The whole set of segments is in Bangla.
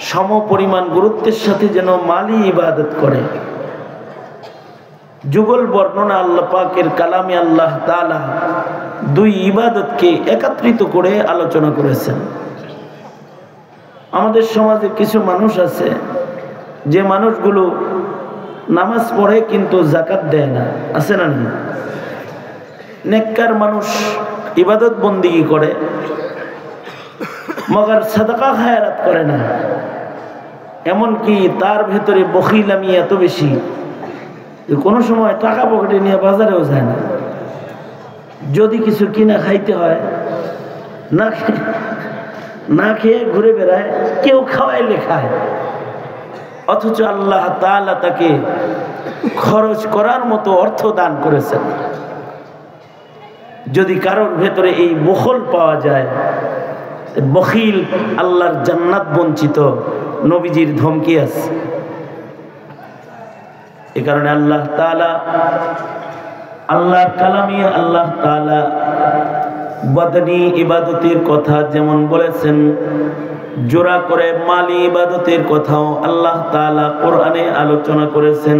সম পরিমাণ গুরুত্বের সাথে যেন মালই ইবাদত করে। যুগল বর্ণনা আল্লাহ পাকের কালামে আল্লাহ তাআলা দুই ইবাদতকে একত্রিত করে আলোচনা করেছেন। আমাদের সমাজে কিছু মানুষ আছে যে মানুষগুলো নামাজ পড়ে কিন্তু যাকাত দেয় না, আছে না? নেককার মানুষ ইবাদত বন্দিগি করে মগর সাদাকা খায়রাত করে না। এমনকি তার ভেতরে বখিলামি এত বেশি যে কোনো সময় টাকা পকেটে নিয়ে বাজারেও যায় না। যদি কিছু কিনা খাইতে হয় না খেয়ে ঘুরে বেড়ায়, কেউ খাওয়াইলে খায়। অথচ আল্লাহ তাআলা তাকে খরচ করার মতো অর্থ দান করেছেন। যদি কারোর ভেতরে এই বখল পাওয়া যায়, বখিল আল্লাহর জান্নাত বঞ্চিত, নবীজির ধমকি আছে। এই কারণে আল্লাহ তাআলা আল্লাহর কালামে আল্লাহ তাআলা বদনি ইবাদতের কথা যেমন বলেছেন, জোড়া করে মালি ইবাদতের কথাও আল্লাহ তাআলা কোরআনে আলোচনা করেছেন।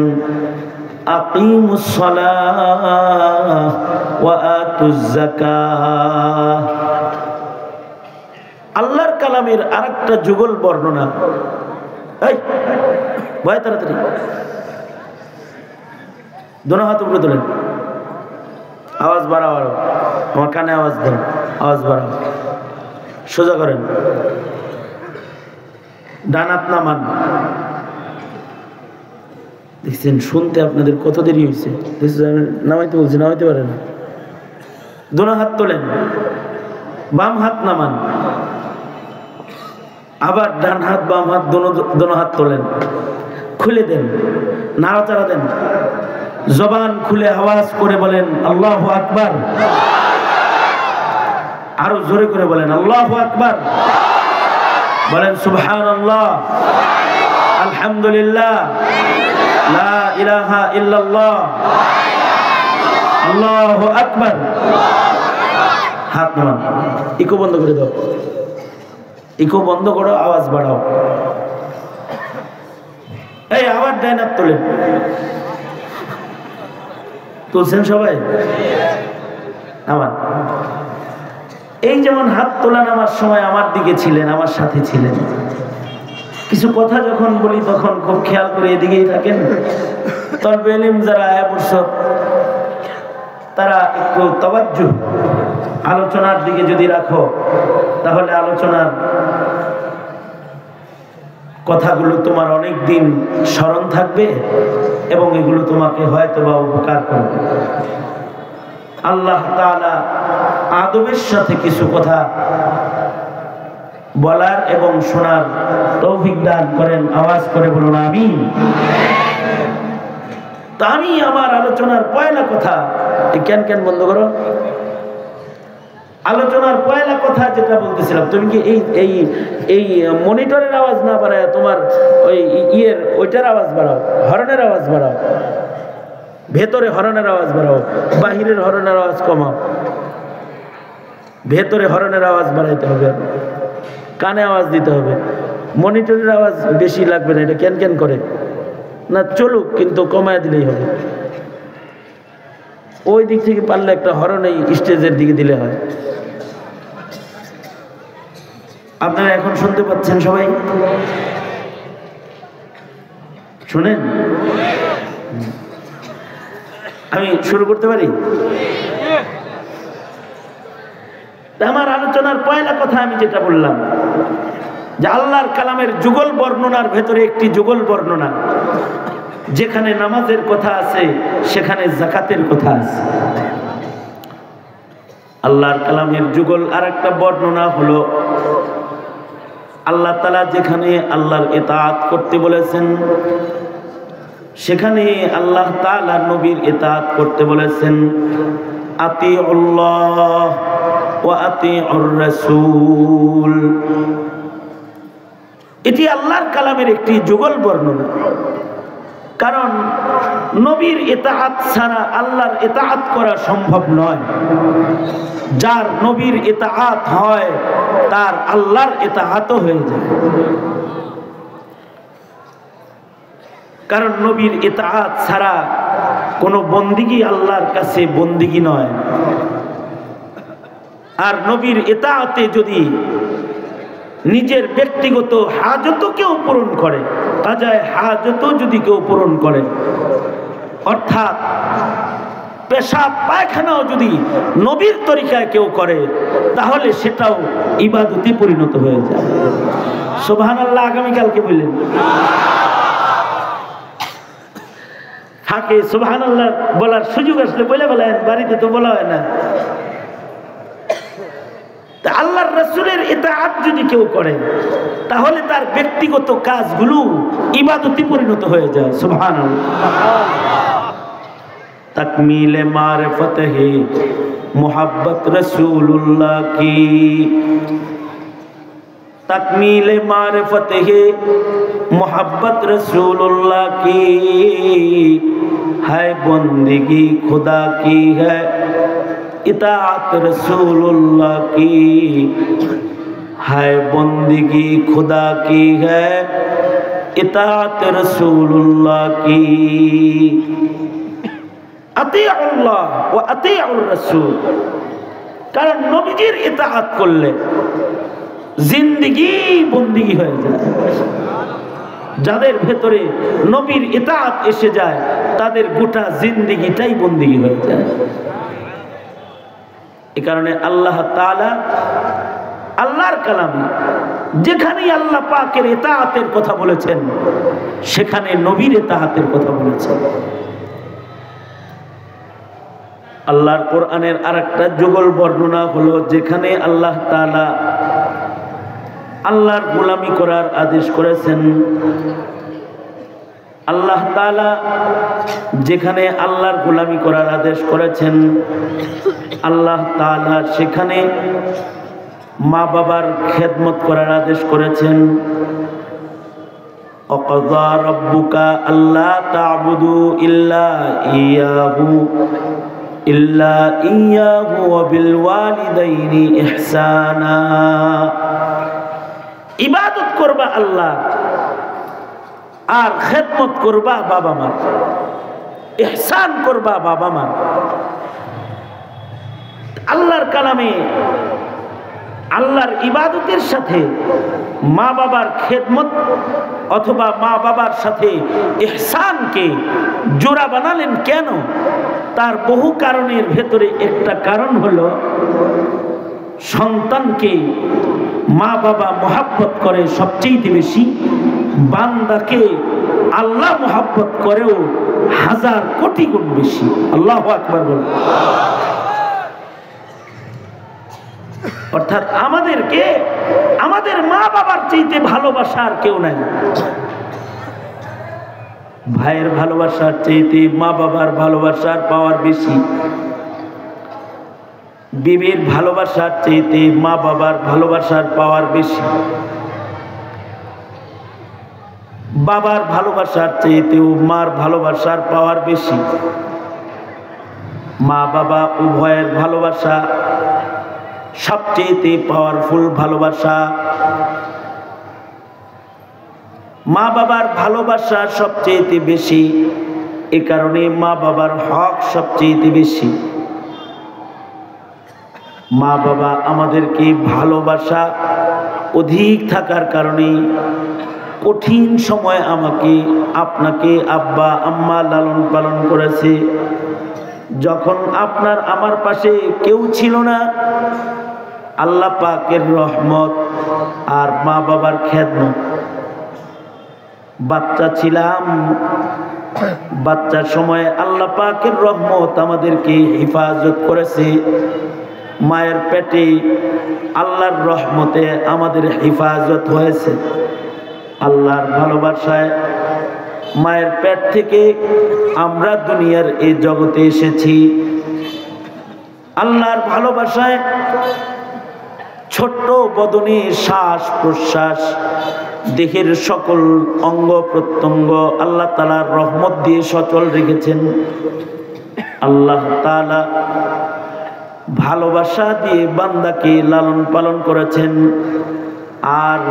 আকিমুস সালাহ ওয়া আতুজ যাকাহ। আল্লাহর কালামের আরেকটা যুগল বর্ণনা। এই ভয় তাড়াতাড়ি দোনো হাত উপরে তোলেন, আওয়াজ বাড়াও, আরো আমার কানে আওয়াজ দেন, আওয়াজ বাড়াও, সোজা করেন, ডান হাত নামান। দেখছেন শুনতে আপনাদের কত দেরি হয়েছে? নামাইতে বলছি, নামাইতে পারে না। দোনো হাত তোলেন, বাম হাত নামান, আবার ডান হাত বাম হাত দোনো হাত তোলেন, খুলে দেন, নাড়াচাড়া দেন, জবান খুলে আওয়াজ করে বলেন আল্লাহু আকবার। আরো জোরে করে বলেন আল্লাহু আকবার। বলেন সুবহানাল্লাহ, আলহামদুলিল্লাহ, লা ইলাহা ইল্লাল্লাহ, আল্লাহু আকবার। হাত নামান, ইকো বন্ধ করে দাও, ইকো বন্ধ করো, আওয়াজ বাড়াও। এই আবার ডান হাত তোলেন, তুলছেন সবাই? আমার এই যেমন হাত তোলা নামার সময় আমার দিকে ছিলেন, আমার সাথে ছিলেন। কিছু কথা যখন বলি তখন খুব খেয়াল করে এদিকেই থাকেন। তলবে ইলম যারা আয়া পড়ছ তারা একটু তাওয়াজ্জু আলোচনার দিকে যদি রাখো, তাহলে আলোচনার কথাগুলো তোমার অনেক দিন স্মরণ থাকবে এবং এগুলো তোমাকে হয়তো বা উপকার করবে। আল্লাহ তাআলা আদবের সাথে কিছু কথা বলার এবং শোনার তৌফিক দান করেন। আওয়াজ করে বলুন আমিন। তা আমি আমার আলোচনার পয়লা কথা, কেন কেন বন্ধ করো, আলোচনার পয়লা কথা যেটা বলতেছিলাম, তুমি কি এই এই মনিটরের আওয়াজ না বাড়ায় তোমার ওই ওইটার আওয়াজ বাড়াও, হর্নের আওয়াজ বাড়াও, ভেতরে হর্নের আওয়াজ বাড়াও, বাহিরের হর্নের আওয়াজ কমাও। ভেতরে হর্নের আওয়াজ বাড়াইতে হবে, কানে আওয়াজ দিতে হবে। মনিটরের আওয়াজ বেশি লাগবে না, এটা কেন কেন করে না, চলুক কিন্তু কমায় দিলেই হবে। ওই দিক থেকে পারলে একটা হর্ন এই স্টেজের দিকে দিলে হয়। আপনারা এখন শুনতে পাচ্ছেন সবাই? শুনেন? আমি শুরু করতে পারি? আমার আলোচনার পয়লা কথা আমি যেটা বললাম যে আল্লাহর কালামের যুগল বর্ণনার ভেতরে একটি যুগল বর্ণনা, যেখানে নামাজের কথা আছে সেখানে যাকাতের কথা আছে। আল্লাহর কালামের যুগল আর একটা বর্ণনা হলো আল্লাহ তাআলা যেখানে আল্লাহর ইতাআত করতে বলেছেন সেখানে আল্লাহ তাআলা নবীর ইতাআত করতে বলেছেন। আতিউল্লাহ ওয়া আতিউর রাসূল, এটি আল্লাহর কালামের একটি যুগল বর্ণনা। কারণ নবীর ইতাআত ছাড়া আল্লাহর ইতাআত করা সম্ভব নয়। যার নবীর ইতাআত হয় তার আল্লাহর ইতাআতও হয়ে যায়। কারণ নবীর ইতাআত ছাড়া কোনো বন্দিগি আল্লাহর কাছে বন্দিগি নয়। আর নবীর ইতাআতে যদি নিজের ব্যক্তিগত হাজত কেউ পূরণ করে, কাজায় হাজত যদি কেউ পূরণ করে, অর্থাৎ পেশাব পায়খানাও যদি নবীর তরিকায় কেউ করে, তাহলে সেটাও ইবাদতে পরিণত হয়ে যায়। সুবহানাল্লাহ। আগামীকালকে বললেন থাকে সুবহানাল্লাহ বলার সুযোগ আসলে বলে বলেন, বাড়িতে তো বলা হয় না। আল্লাহর রাসূলের ইতাআত যদি কেউ করে, তাহলে তার ব্যক্তিগত কাজগুলো ইবাদতে পরিণত হয়ে যায়। সুবহানাল্লাহ। তাকমিলে মারিফত হে মোহাব্বত রাসূলুল্লাহ কি, तकमील मारिफत है मोहब्बत रसूलुल्लाह की, है बंदगी खुदा की है इताअत रसूलुल्लाह की, है बंदगी खुदा की है इताअत रसूलुल्लाह की। अतीउल्लाह व अतीउर रसूल, कारण नबीजीर इताअत करले जिंदगी बंदिगी হয়ে যায়। যাদের ভেতরে নবীর ইতাআত এসে যায়, তাদের গোটা জিন্দেগিটাই বন্দিগি হয়ে যায়। এই কারণে আল্লাহ তাআলা আল্লাহর কালামে যেখানেই আল্লাহ পাকের ইতাআতের কথা বলেছেন, সেখানে নবীর ইতাআতের কথা বলেছেন। আল্লাহর কোরআনের আরেকটা যুগল বর্ণনা হলো, যেখানে আল্লাহ তাআলা আল্লাহর গোলামি করার আদেশ করেছেন, আল্লাহ তাআলা যেখানে আল্লাহর গোলামি করার আদেশ করেছেন, আল্লাহ তাআলা সেখানে মা বাবার খেদমত করার আদেশ করেছেন। ওয়াকাযা রাব্বুকা আল্লা তা'বুদু ইল্লা ইয়াহু ওয়া বিল ওয়ালিদাইনি ইহসানা। ইবাদত করবা আল্লাহ আর খেদমত করবা বাবা মার, ইহসান করবা বাবা মার। আল্লাহর কালামে আল্লাহর ইবাদতের সাথে মা বাবার খেদমত অথবা মা বাবার সাথে ইহসানকে জোড়া বানালেন কেন? তার বহু কারণের ভেতরে একটা কারণ হলো, সন্তানকে মা বাবা মোহাব্বত করে সবচেয়ে বেশি, বান্দাকে আল্লাহ মোহাব্বত করেও হাজার কোটি গুণ বেশি। আল্লাহু আকবার বল। অর্থাৎ আমাদেরকে আমাদের মা বাবার চাইতে ভালোবাসার কেউ নাই। ভাইয়ের ভালোবাসার চাইতে মা বাবার ভালোবাসার পাওয়ার বেশি, বিবির ভালোবাসার চাইতে মা বাবার ভালোবাসার পাওয়ার বেশি, বাবার ভালোবাসার চাইতেও মার ভালোবাসার পাওয়ার বেশি। মা বাবা উভয়ের ভালোবাসা সবচেয়ে পাওয়ারফুল ভালোবাসা। মা বাবার ভালোবাসা সবচেয়ে বেশি, এ কারণে মা বাবার হক সবচেয়ে বেশি। মা বাবা আমাদেরকে ভালোবাসা অধিক থাকার কারণে কঠিন সময় আমাকে আপনাকে আব্বা আম্মা লালন পালন করেছে। যখন আপনার আমার পাশে কেউ ছিল না, আল্লাহ পাকের রহমত আর মা বাবার খেদমত। বাচ্চা ছিলাম, বাচ্চার সময় আল্লাহ পাকের রহমত আমাদেরকে হেফাজত করেছে। মায়ের পেটে আল্লাহর রহমতে আমাদের হেফাজত হয়েছে। আল্লাহর ভালোবাসায় মায়ের পেট থেকে আমরা দুনিয়ার এই জগতে এসেছি। আল্লাহর ভালোবাসায় ছোট্ট বদনে শ্বাস প্রশ্বাস, দেহের সকল অঙ্গ প্রত্যঙ্গ আল্লাহ তাআলার রহমত দিয়ে সচল রেখেছেন। আল্লাহ তাআলা ভালোবাসা দিয়ে বান্দাকে লালন পালন করেছেন। আর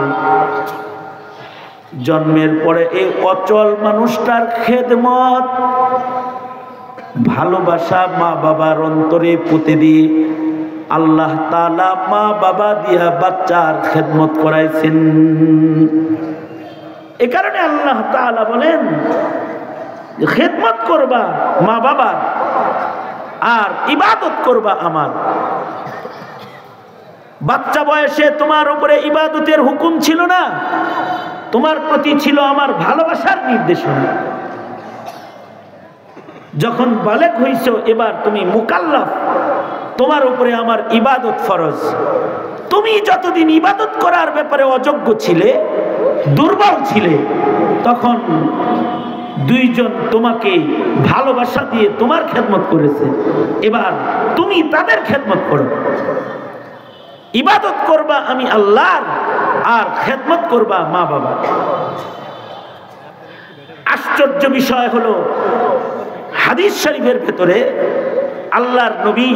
জন্মের পরে এই অচল মানুষটার খেদমত ভালোবাসা মা বাবার অন্তরে পুঁতে দিয়ে আল্লাহ তাআলা মা বাবা দিয়া বাচ্চার খেদমত করাইছেন। এ কারণে আল্লাহ তাআলা বলেন খেদমত করবা মা বাবার আর ইবাদত করবা আমার। বাচ্চা বয়সে তোমার উপরে ইবাদতের হুকুম ছিল না, তোমার প্রতি ছিল আমার ভালোবাসার নির্দেশনা। যখন বালেগ হইছো এবার তুমি মুকাল্লাফ, তোমার উপরে আমার ইবাদত ফরজ। তুমি যতদিন ইবাদত করার ব্যাপারে অযোগ্য ছিলে, দুর্বল ছিলে, তখন দুইজন তোমাকে ভালোবাসা দিয়ে তোমার খেদমত করেছে, এবার তুমি তাদের খেদমত করো। ইবাদত করবা আমি আল্লাহর আর খেদমত করবা মা বাবা। আশ্চর্য বিষয় হলো হাদিস শরীফের ভেতরে আল্লাহর নবী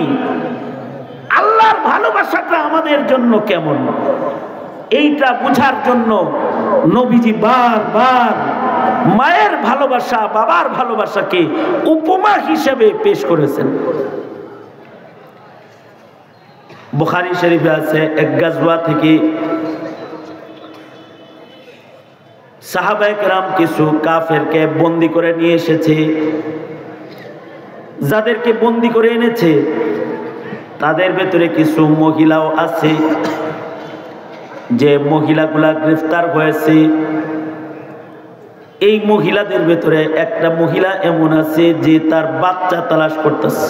আল্লাহর ভালোবাসাটা আমাদের জন্য কেমন এইটা বুঝার জন্য নবীজি বারবার মায়ের ভালোবাসা বাবার ভালোবাসাকে উপমা হিসেবে পেশ করেছেন। বুখারী শরীফে আছে এক গাজওয়া থেকে সাহাবায়ে কেরাম কিছু কাফেরকে বন্দী করে নিয়ে এসেছে। যাদেরকে বন্দী করে এনেছে তাদের ভেতরে কিছু মহিলাও আছে, যে মহিলাগুলা গ্রেফতার হয়েছে। এই মহিলাদের ভেতরে একটা মহিলা এমন আছে যে তার বাচ্চা তালাশ করতেছে,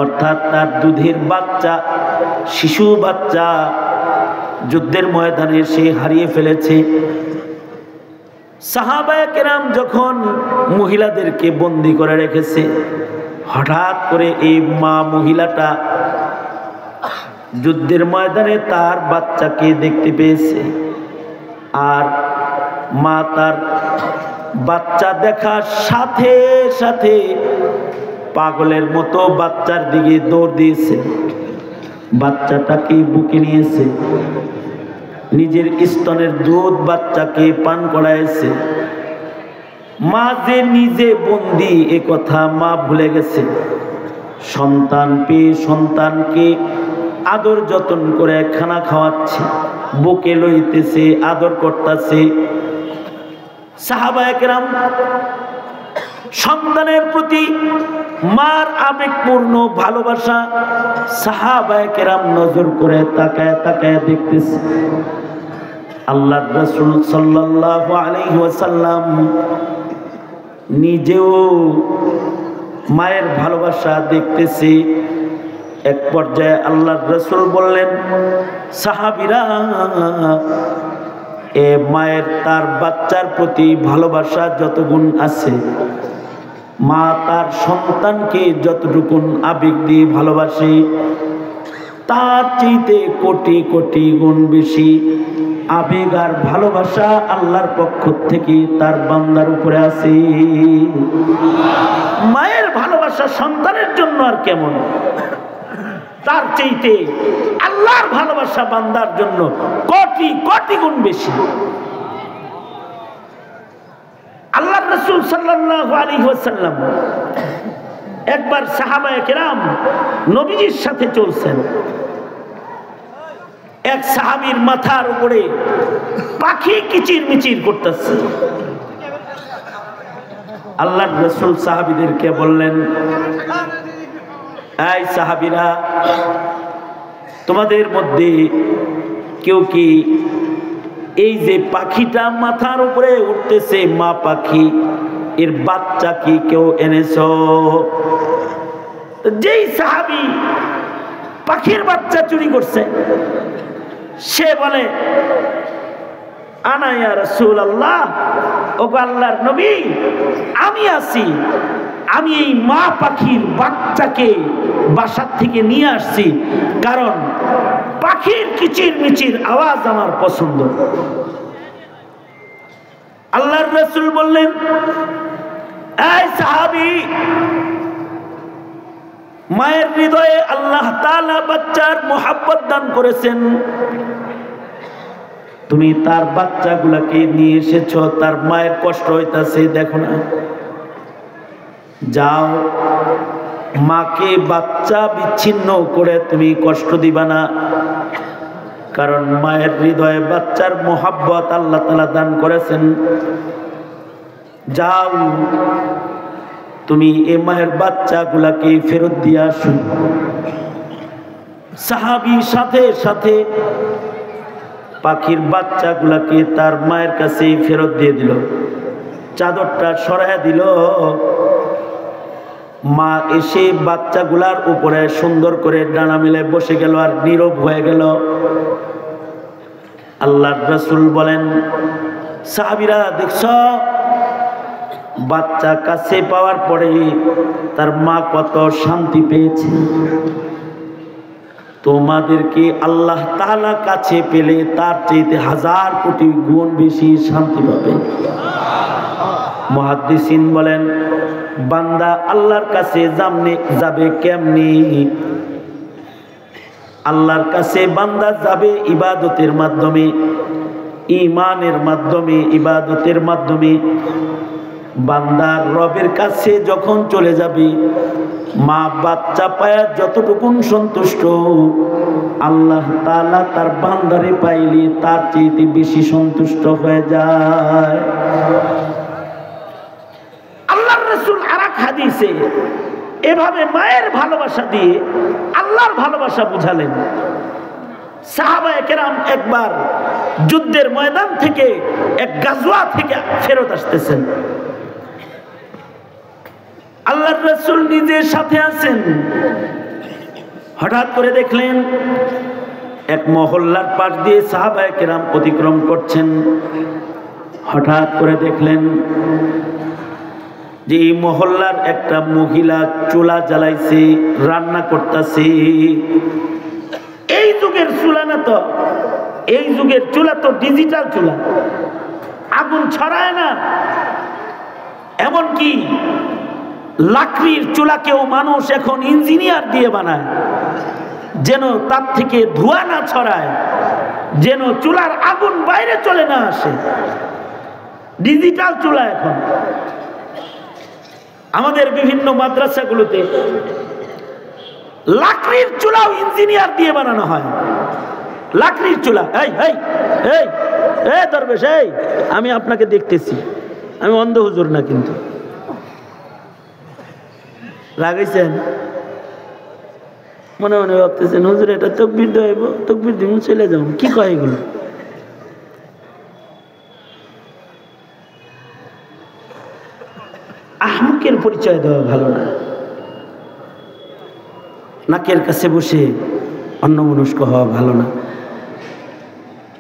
অর্থাৎ তার দুধের বাচ্চা, শিশু বাচ্চা যুদ্ধের ময়দানে সে হারিয়ে ফেলেছে। সাহাবায়ে কেরাম যখন মহিলাদেরকে বন্দী করে রেখেছে, হঠাৎ করে এই মা মহিলাটা যুদ্ধের ময়দানে তার বাচ্চাকে দেখতে পেয়েছে। আর মা তার বাচ্চা দেখার সাথে সাথে পাগলের মতো বাচ্চার দিকে দৌড় দিয়েছে, বাচ্চাটাকে বুকে নিয়েছে, নিজের স্তনের দুধ বাচ্চাকে পান করাইছে। মা যে নিজে বন্দী এ কথা মা ভুলে গেছে। সন্তান পেয়ে সন্তানকে আদর যত্ন করে খানা খাওয়াচ্ছে, বুকে লইতেছে, আদর করতেছে। সাহাবায়ে কেরাম সন্তানের প্রতি মার আবেগপূর্ণ ভালোবাসা সাহাবায়ে কেরাম নজর করে তাকায় তাকায় দেখতেছে। আল্লাহর রাসূল সাল্লাল্লাহু আলাইহি ওয়াসাল্লাম নিজেও মায়ের ভালোবাসা দেখতেছে। এক পর্যায়ে আল্লাহর রাসূল বললেন, সাহাবীরা, এ মায়ের তার বাচ্চার প্রতি ভালোবাসা যতগুণ আছে, মা তার সন্তানকে যতটুকুন আবেগ দিয়ে ভালোবাসে, তার চাইতে কোটি কোটি গুণ বেশি আবেগ আর ভালোবাসা আল্লাহর পক্ষ থেকে তার বান্দার উপরে আছে। মায়ের ভালোবাসা সন্তানের জন্য আর কেমন, তার চাইতে আল্লাহর ভালোবাসা বান্দার জন্য কোটি কোটি গুণ বেশি। আল্লাহর রাসূল সাল্লাল্লাহু আলাইহি ওয়াসাল্লাম একবার সাহাবায়ে কেরাম নবীজির সাথে চলছেন। এক সাহাবীর মাথার উপরে পাখি কিচির মিচির করতেছে। আল্লাহর রাসূল সাহাবীদেরকে বললেন, এই সাহাবীরা, তোমাদের মধ্যে কেউ কি এই যে পাখিটা মাথার উপরে উঠতেছে, মা পাখি, এর বাচ্চা কি কেউ এনেছো? যেই সাহাবী পাখির বাচ্চা চুরি করছে সে বলে, আনা ইয়া রাসূলুল্লাহ, ওগো আল্লাহর নবী, আমি আছি, আমি এই মা পাখির বাচ্চাকে বাসা থেকে নিয়ে আসছি, কারণ পাখির কিচির মিচির আওয়াজ আমার পছন্দ। আল্লাহর রাসূল বললেন, এই সাহাবী, মায়ের হৃদয়ে আল্লাহ তাআলা বাচ্চার মোহাব্বত দান করেছেন, তুমি তার বাচ্চাগুলাকে নিয়ে এসেছ, তার মায়ের কষ্ট হইতাছে, দেখো না, যাও, মাকে বাচ্চা বিচ্ছিন্ন করে তুমি কষ্ট দিবা না, কারণ মায়ের হৃদয়ে বাচ্চার মোহাব্বত আল্লাহ তাআলা দান করেছেন। যাও, তুমি এই মায়ের বাচ্চাগুলাকে ফেরত দিয়ে আসো। সাহাবী সাথে সাথে পাখির বাচ্চাগুলাকে তার মায়ের কাছে ফেরত দিয়ে দিল, চাদরটা সরাইয়া দিল। মা এসে বাচ্চাগুলার উপরে সুন্দর করে ডানা মেলে বসে গেল আর নীরব হয়ে গেল। আল্লাহর রাসূল বলেন, সাহাবীরা, দেখছ বাচ্চা কাছে পাওয়ার পরে তার মা কত শান্তি পেয়েছে। তোমাদেরকে আল্লাহ তাআলা কাছে পেলে তার চাইতে 1000 কোটি গুণ বেশি শান্তি পাবে। মুহাদ্দিসিন বলেন, বান্দা আল্লাহর কাছে যাবে কেমনি? আল্লাহর কাছে বান্দা যাবে ইবাদতের মাধ্যমে, ঈমানের মাধ্যমে, ইবাদতের মাধ্যমে। বান্দার রবের কাছে যখন চলে যাবে, মা বাচ্চা পায়া যতটুকুন সন্তুষ্ট, আল্লাহ তাআলা তার বান্দারে পাইলে তার চেয়ে বেশি সন্তুষ্ট হয়ে যায়। আল্লাহর রাসূল আরেক হাদিসে এভাবে মায়ের ভালোবাসা দিয়ে আল্লাহর ভালোবাসা বুঝালেন। সাহাবায়ে কেরাম একবার যুদ্ধের ময়দান থেকে, এক গাজওয়া থেকে ফেরত আসতেছেন। আল্লাহর রাসূল নিজের সাথে আছেন। হঠাৎ করে দেখলেন এক মহল্লার পাশ দিয়ে সাহাবায়ে কেরাম অতিক্রম করছেন। হঠাৎ করে দেখলেন যে এই মহল্লার একটা মহিলা চুলা জ্বালাইছে, রান্না করতেছে। এই যুগের চুলা না তো, এই যুগের চুলা তো ডিজিটাল চুলা, আগুন ছড়ায় না। এমনকি লাকড়ির চুলাকেও মানুষ এখন ইঞ্জিনিয়ার দিয়ে বানায়, যেন তার থেকে ধোঁয়া না ছড়ায়, যেন চুলার আগুন বাইরে চলে না আসে। ডিজিটাল চুলা এখন আমাদের বিভিন্ন মাদ্রাসাগুলোতে লাকড়ির চুলাও ইঞ্জিনিয়ার দিয়ে বানানো হয়। লাকড়ির চুলা, এই দরবেশ, আমি আপনাকে দেখতেছি, আমি অন্ধ হুজুর না, কিন্তু লাগাইছেন মনে মনে ভাবতেছেন, হুজুর এটা তাকবীর দেব, তাকবীর দিব, চলে যাও, কি কয় এগুলো? আহমকের পরিচয় দেওয়া ভালো না। নাকের কাছে বসে অন্যমনস্ক হওয়া ভালো না।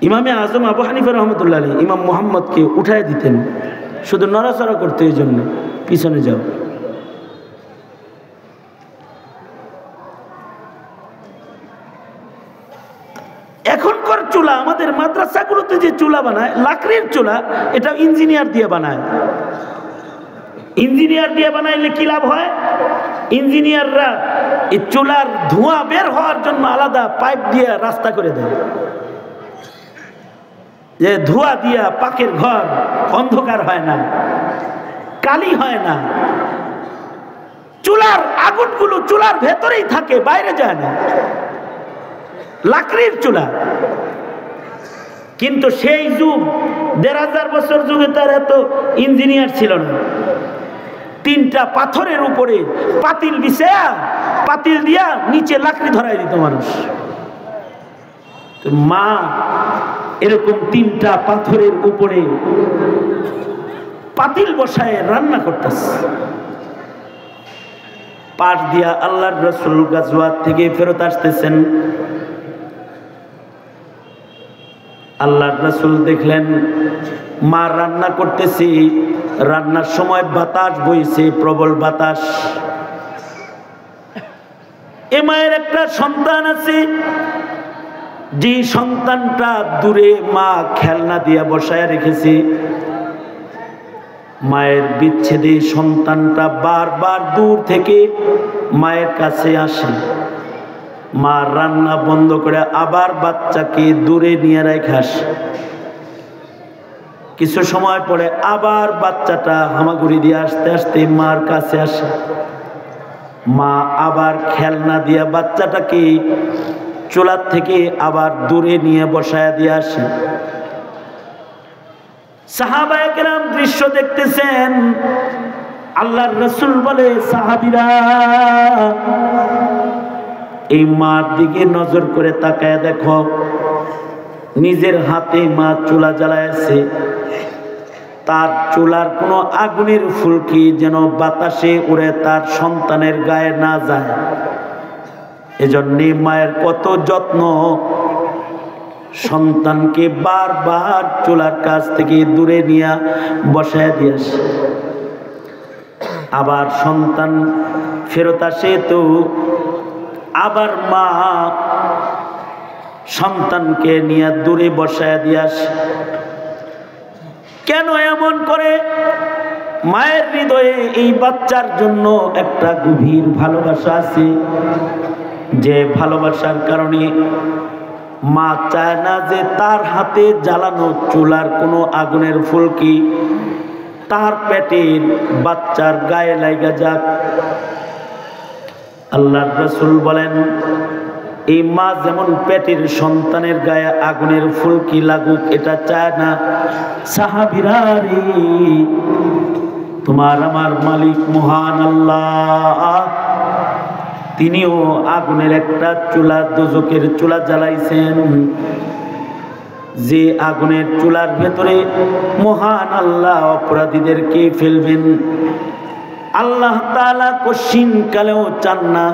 ইমামে আজম আবু হানিফা রহমতুল্লাহ আলাইহি ইমাম মুহাম্মদকে উঠায় দিতেন, শুধু নড়াচড়া করতে, এই জন্য পিছনে যাও। এখনকার চুলা, আমাদের মাদ্রাসাগুলোতে যে চুলা বানায়, লাকড়ির চুলা, এটা ইঞ্জিনিয়ার দিয়ে বানায়। ইঞ্জিনিয়ার দিয়ে বানাইলে কি লাভ হয়? ইঞ্জিনিয়াররা এই চুলার ধোঁয়া বের হওয়ার জন্য আলাদা পাইপ দিয়ে রাস্তা করে দেয়, যে ধোঁয়া দিয়া পাকের ঘর অন্ধকার হয় না, কালি হয় না। চুলার আগুনগুলো চুলার ভেতরেই থাকে, বাইরে যায় না, লাকড়ির চুলা। কিন্তু সেই যুগ ১৫০০ বছর যুগে তার এত ইঞ্জিনিয়ার ছিল না। 3টা পাথরের উপরে পাতিল বিছায়া, পাতিল দিয়া নিচে লাকড়ি ধরাই দিত মানুষ। মা এরকম 3টা পাথরের উপরে পাতিল বসায় রান্না করতেছে। পাশ দিয়া আল্লাহর রাসূল গাজওয়াত থেকে ফেরত আসতেছেন। আল্লাহর রাসূল দেখলেন মা রান্না করতেছে, রান্নার সময় বাতাস বইছে, প্রবল বাতাস। এ মায়ের একটা সন্তান আছে, যে সন্তানটা দূরে মা খেলনা দিয়া বসায় রেখেছে। মায়ের বিচ্ছেদে সন্তানটা বারবার দূর থেকে মায়ের কাছে আসে। মা রান্না বন্ধ করে আবার বাচ্চাকে দূরে নিয়ে রেখে আসে। কিছু সময় পরে আবার বাচ্চাটা হামাগুড়ি দিয়ে আস্তে আস্তে মার কাছে আসে। মা আবার খেলনা দিয়ে বাচ্চাটাকে চুলার থেকে আবার দূরে নিয়ে বসায় দিয়ে আসে। সাহাবায়ে কেরাম দৃশ্য দেখতেছেন। আল্লাহর রাসূল বলে, সাহাবীরা এই মার দিকে নজর করে তাকায় দেখো, নিজের হাতে মা চুলা জ্বালায়ছে। তার চুলার কোনো আগুনের ফুলকি যেন বাতাসে উড়ে তার সন্তানের গায়ে না যায়, এজন্যে মায়ের কত যত্ন। সন্তানকে বারবার চুলার কাছ থেকে দূরে নিয়ে বসায় দিয়ে আসে। আবার সন্তান ফেরত আসে তো আবার মা সন্তানকে নিয়ে দূরে বসায় দিয়ে আসে। কেন এমন করে? মায়ের হৃদয়ে এই বাচ্চার জন্য একটা গভীর ভালোবাসা আছে, যে ভালোবাসার কারণে মা চায় না যে তার হাতে জ্বালানো চুলার কোনো আগুনের ফুলকি তার পেটের বাচ্চার গায়ে লাগা যাক। আল্লাহর রাসূল বলেন, এই মা যেমন পেটের সন্তানের গায়ে আগুনের ফুলকি লাগুক এটা চায় না, সাহাবীরা রে, তোমার আমার মালিক মহান আল্লাহ, তিনিও আগুনের একটা চুলা, দোজখের চুলা জ্বালাইছেন। যে আগুনের চুলার ভেতরে মহান আল্লাহ অপরাধীদেরকে ফেলবেন। আল্লাহ তাআলা কশিন কালেও চান না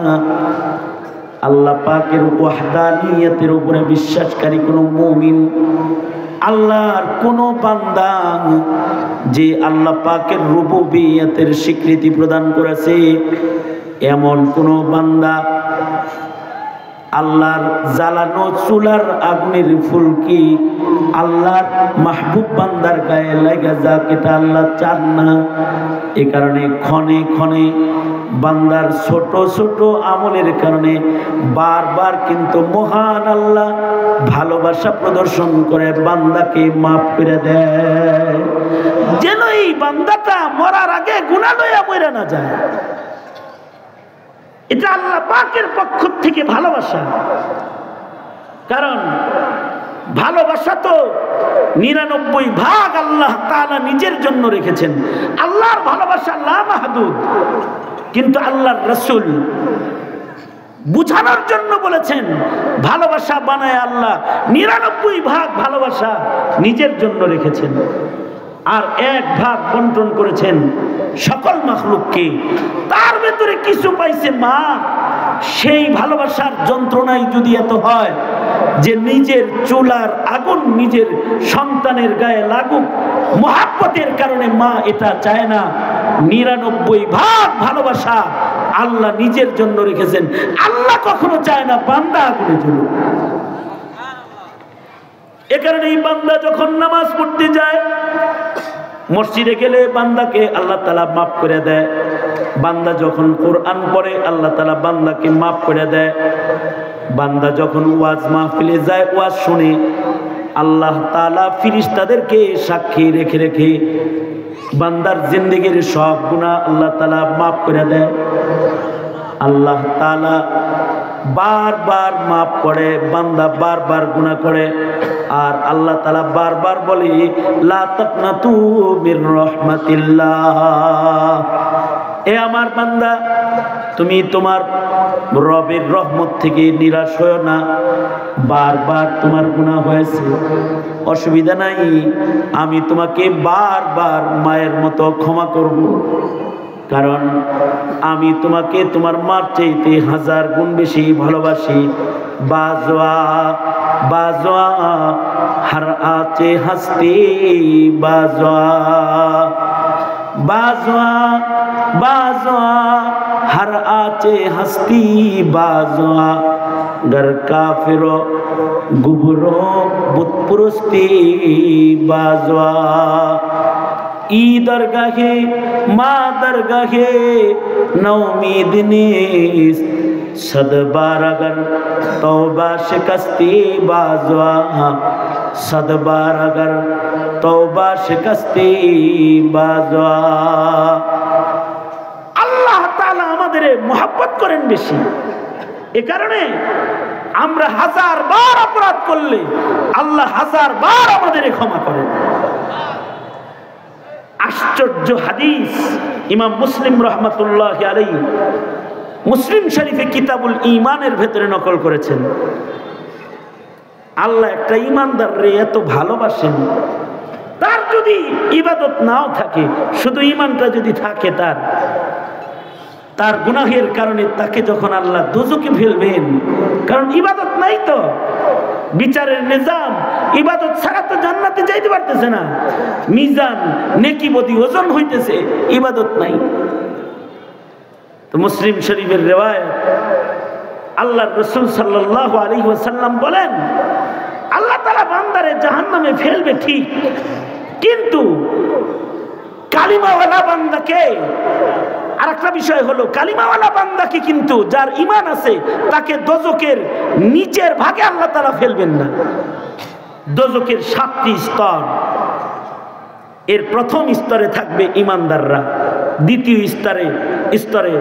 আল্লাহ পাকের ওয়াহদানিয়তের উপরে বিশ্বাসকারী কোন মুমিন, আল্লাহর কোন বান্দা যে আল্লাহ পাকের রুবুবিয়তের স্বীকৃতি প্রদান করেছে, এমন কোন বান্দা আল্লাহর জ্বালানো চুলার আগুনের ফুলকি আল্লাহর মাহবুব বান্দার গায়ে লাগা যাক, এটা আল্লাহ চান না। এ কারণে ক্ষণে ক্ষণে বান্দার ছোট ছোট আমলের কারণে বারবার কিন্তু মহান আল্লাহ ভালোবাসা প্রদর্শন করে বান্দাকে মাফ করে দেয়, যেন এই বান্দাটা মরার আগে গুনাহ লইয়া মরে না যায়। এটা আল্লাহ পাকের পক্ষ থেকে ভালোবাসা। কারণ ভালোবাসা তো 99% আল্লাহ তাআলা নিজের জন্য রেখেছেন। আল্লাহর ভালোবাসা লা মাহদুদ, কিন্তু আল্লাহর রাসূল বুঝানোর জন্য বলেছেন ভালোবাসা বানায় আল্লাহ 99% ভালোবাসা নিজের জন্য রেখেছেন, আর 1% বন্টন করেছেন সকল মাখলুককে। তার ভেতরে কিছু পাইছে মা, সেই ভালোবাসার যন্ত্রণাই যদি এত হয় যে নিজের চুলার আগুন নিজের সন্তানের গায়ে লাগুক, মহাব্বতের কারণে মা এটা চায় না। 99% ভালোবাসা আল্লাহ নিজের জন্য রেখেছেন। আল্লাহ কখনো চায় না বান্দা আগুনে জ্বলুক। এ কারণে এই বান্দা যখন নামাজ পড়তে যায়, মসজিদে গেলে বান্দাকে আল্লাহ তাআলা মাফ করে দেয়। বান্দা যখন কোরআন পড়ে আল্লাহ তাআলা বান্দাকে মাফ করে দেয়। বান্দা যখন ওয়াজ মাহফিলে যায়, ওয়াজ শুনে, আল্লাহ তাআলা ফেরেশতাদেরকে সাক্ষী রেখে রেখে বান্দার জিন্দেগীর সব গুনাহ আল্লাহ তাআলা মাফ করে দেয়। আল্লাহ তাআলা বারবার মাফ করে, বান্দা বারবার গুনাহ করে, আর আল্লাহ তাআলা বারবার বলে লা তাকনাতু মির রাহমাতিল্লাহ, এ আমার বান্দা তুমি তোমার রবের রহমত থেকে নিরাশ হয়ো না। বারবার তোমার গুনাহ হয়েছে, অসুবিধা নাই, আমি তোমাকে বারবার মায়ের মতো ক্ষমা করব, কারণ আমি তোমাকে তোমার মার চাইতে 1000 গুণ বেশি ভালোবাসি। বাজওয়া বাজওয়া হর আচে হস্তি বাজওয়া, বাজওয়া বাজওয়া হর আচে হস্তি বাজওয়া, घर काफिरो गुबरो बुतपुरुस्ती बाजवा, ई दरगाहे मा दरगाहे नौमीद नीस सदबार अगर तौबा शिकस्ती बाजवा, सदबार अगर তওবা শিকাস্তি বাজা। আল্লাহ তাআলা আমাদের মহব্বত করেন বেশি, এ কারণে আমরা 1000 বার অপরাধ করলে আল্লাহ 1000 বার আমাদের ক্ষমা করেন। আশ্চর্য হাদিস ইমাম মুসলিম রহমাতুল্লাহি আলাইহি মুসলিম শরীফে কিতাবুল ঈমানের ভেতরে নকল করেছেন। আল্লাহ একটা ঈমানদাররে এত ভালোবাসেন, তার যদি ইবাদত নাও থাকে, শুধু ঈমানটা যদি থাকে তার গুনাহের কারণে তাকে যখন আল্লাহ দোজখে ফেলবেন, কারণ ইবাদত নাই তো, বিচারের নিজাম, ইবাদত ছাড়া তো জান্নাতে যাইতে পারতেছে না, মিজান নেকি বদি ওজন হইতেছে, ইবাদত নাই। তো মুসলিম শরীফের রিওয়ায়াত, আল্লাহর রাসূল সাল্লাল্লাহু আলাইহি ওয়াসাল্লাম বলেন, আল্লাহ তাআলা বান্দারে জাহান্নামে ফেলবে ঠিক, কিন্তু কালিমাওয়ালা বান্দাকে, আর একটা বিষয় হলো কালিমাওয়ালা বান্দাকে কিন্তু, যার ঈমান আছে, তাকে দোজখের নিচের ভাগে আল্লাহ তাআলা ফেলবেন না। দোজখের 7টি স্তর, এর প্রথম স্তরে থাকবে ঈমানদাররা, দ্বিতীয় স্তরে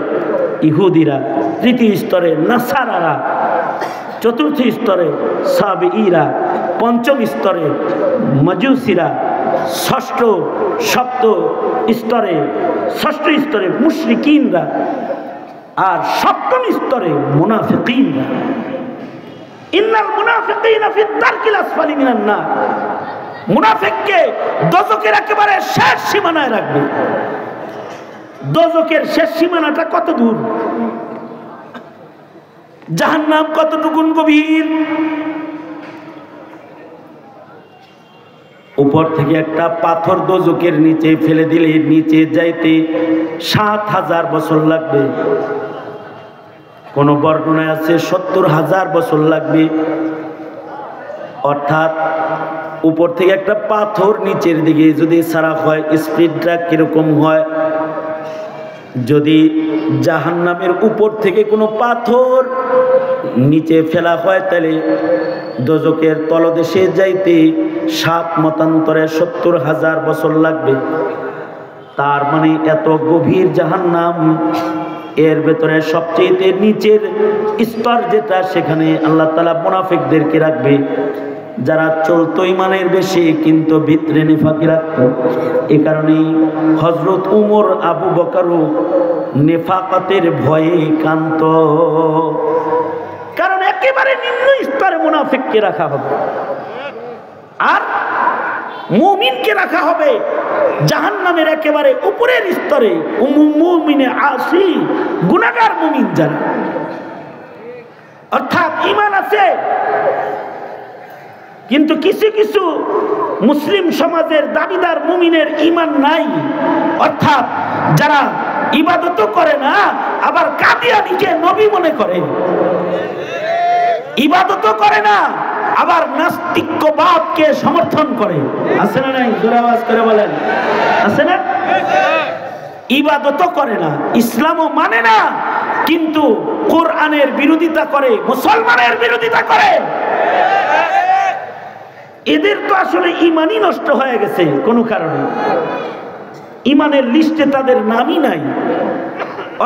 ইহুদিরা, তৃতীয় স্তরে নাসারারা, চতুর্থ স্তরে সাবিঈরা, পঞ্চম স্তরে মাজুসিরা, ষষ্ঠ স্তরে মুশরিকিনরা, আর সপ্তম স্তরে মুনাফিকিনরা। ইন্নাল মুনাফিকিনা ফি দারকিল আসফালি মিনান নার, মুনাফিককে দোজখের একেবারে শেষ সীমানায় রাখবে। দোজখের শেষ সীমানাটা কত দূর, জাহান্নাম কতটুকুন গভীর, উপর থেকে একটা পাথর দোজখের নিচে ফেলে দিলে নিচে যাইতে 7000 বছর লাগবে, কোন বর্ণনায় আছে 70000 বছর লাগবে। অর্থাৎ উপর থেকে একটা পাথর নিচের দিকে যদি ছাড়া হয়, স্পিডটা কিরকম হয়, যদি জাহান্নামের উপর থেকে কোনো পাথর নিচে ফেলা হয়, তাহলে দোজখের তলদেশে যাইতে 7 মতান্তরে 70000 বছর লাগবে। তার মানে এত গভীর জাহান্নাম, এর ভেতরে সবচেয়ে নিচের স্তর যেটা, সেখানে আল্লাহ তাআলা মুনাফিকদেরকে রাখবে, যারা চলতো ঈমানের বেশি কিন্তু ভিতরে নেফাকি রাখতো। এই কারণেই হযরত উমর, আবু বকরও নেফাকাতের ভয়ে কান্ত, কারণ একেবারে নিম্ন স্তরে মুনাফিককে রাখা হবে, আর মুমিনকে রাখা হবে জাহান্নামের একেবারে উপরের স্তরে। মুমিনে আসি, গুনাহগার মুমিন যারা, অর্থাৎ ঈমান আছে কিন্তু কিছু কিছু মুসলিম সমাজের দাবিদার মুমিনের ঈমান নাই, অর্থাৎ যারা ইবাদত করে না, আবার কাদিয়ানীকে নবী মনে করে, ইবাদত করে না, আবার নাস্তিক্যবাদকে সমর্থন করে। আছে না নাই? জোরে আওয়াজ করে বলেন, আছে না? ইবাদত করে না, ইসলামও মানে না, কিন্তু কোরআনের বিরোধিতা করে, মুসলমানের বিরোধিতা করে। এদের তো আসলে ঈমানই নষ্ট হয়ে গেছে কোনো কারণে, ঈমানের লিস্টে তাদের নামই নাই।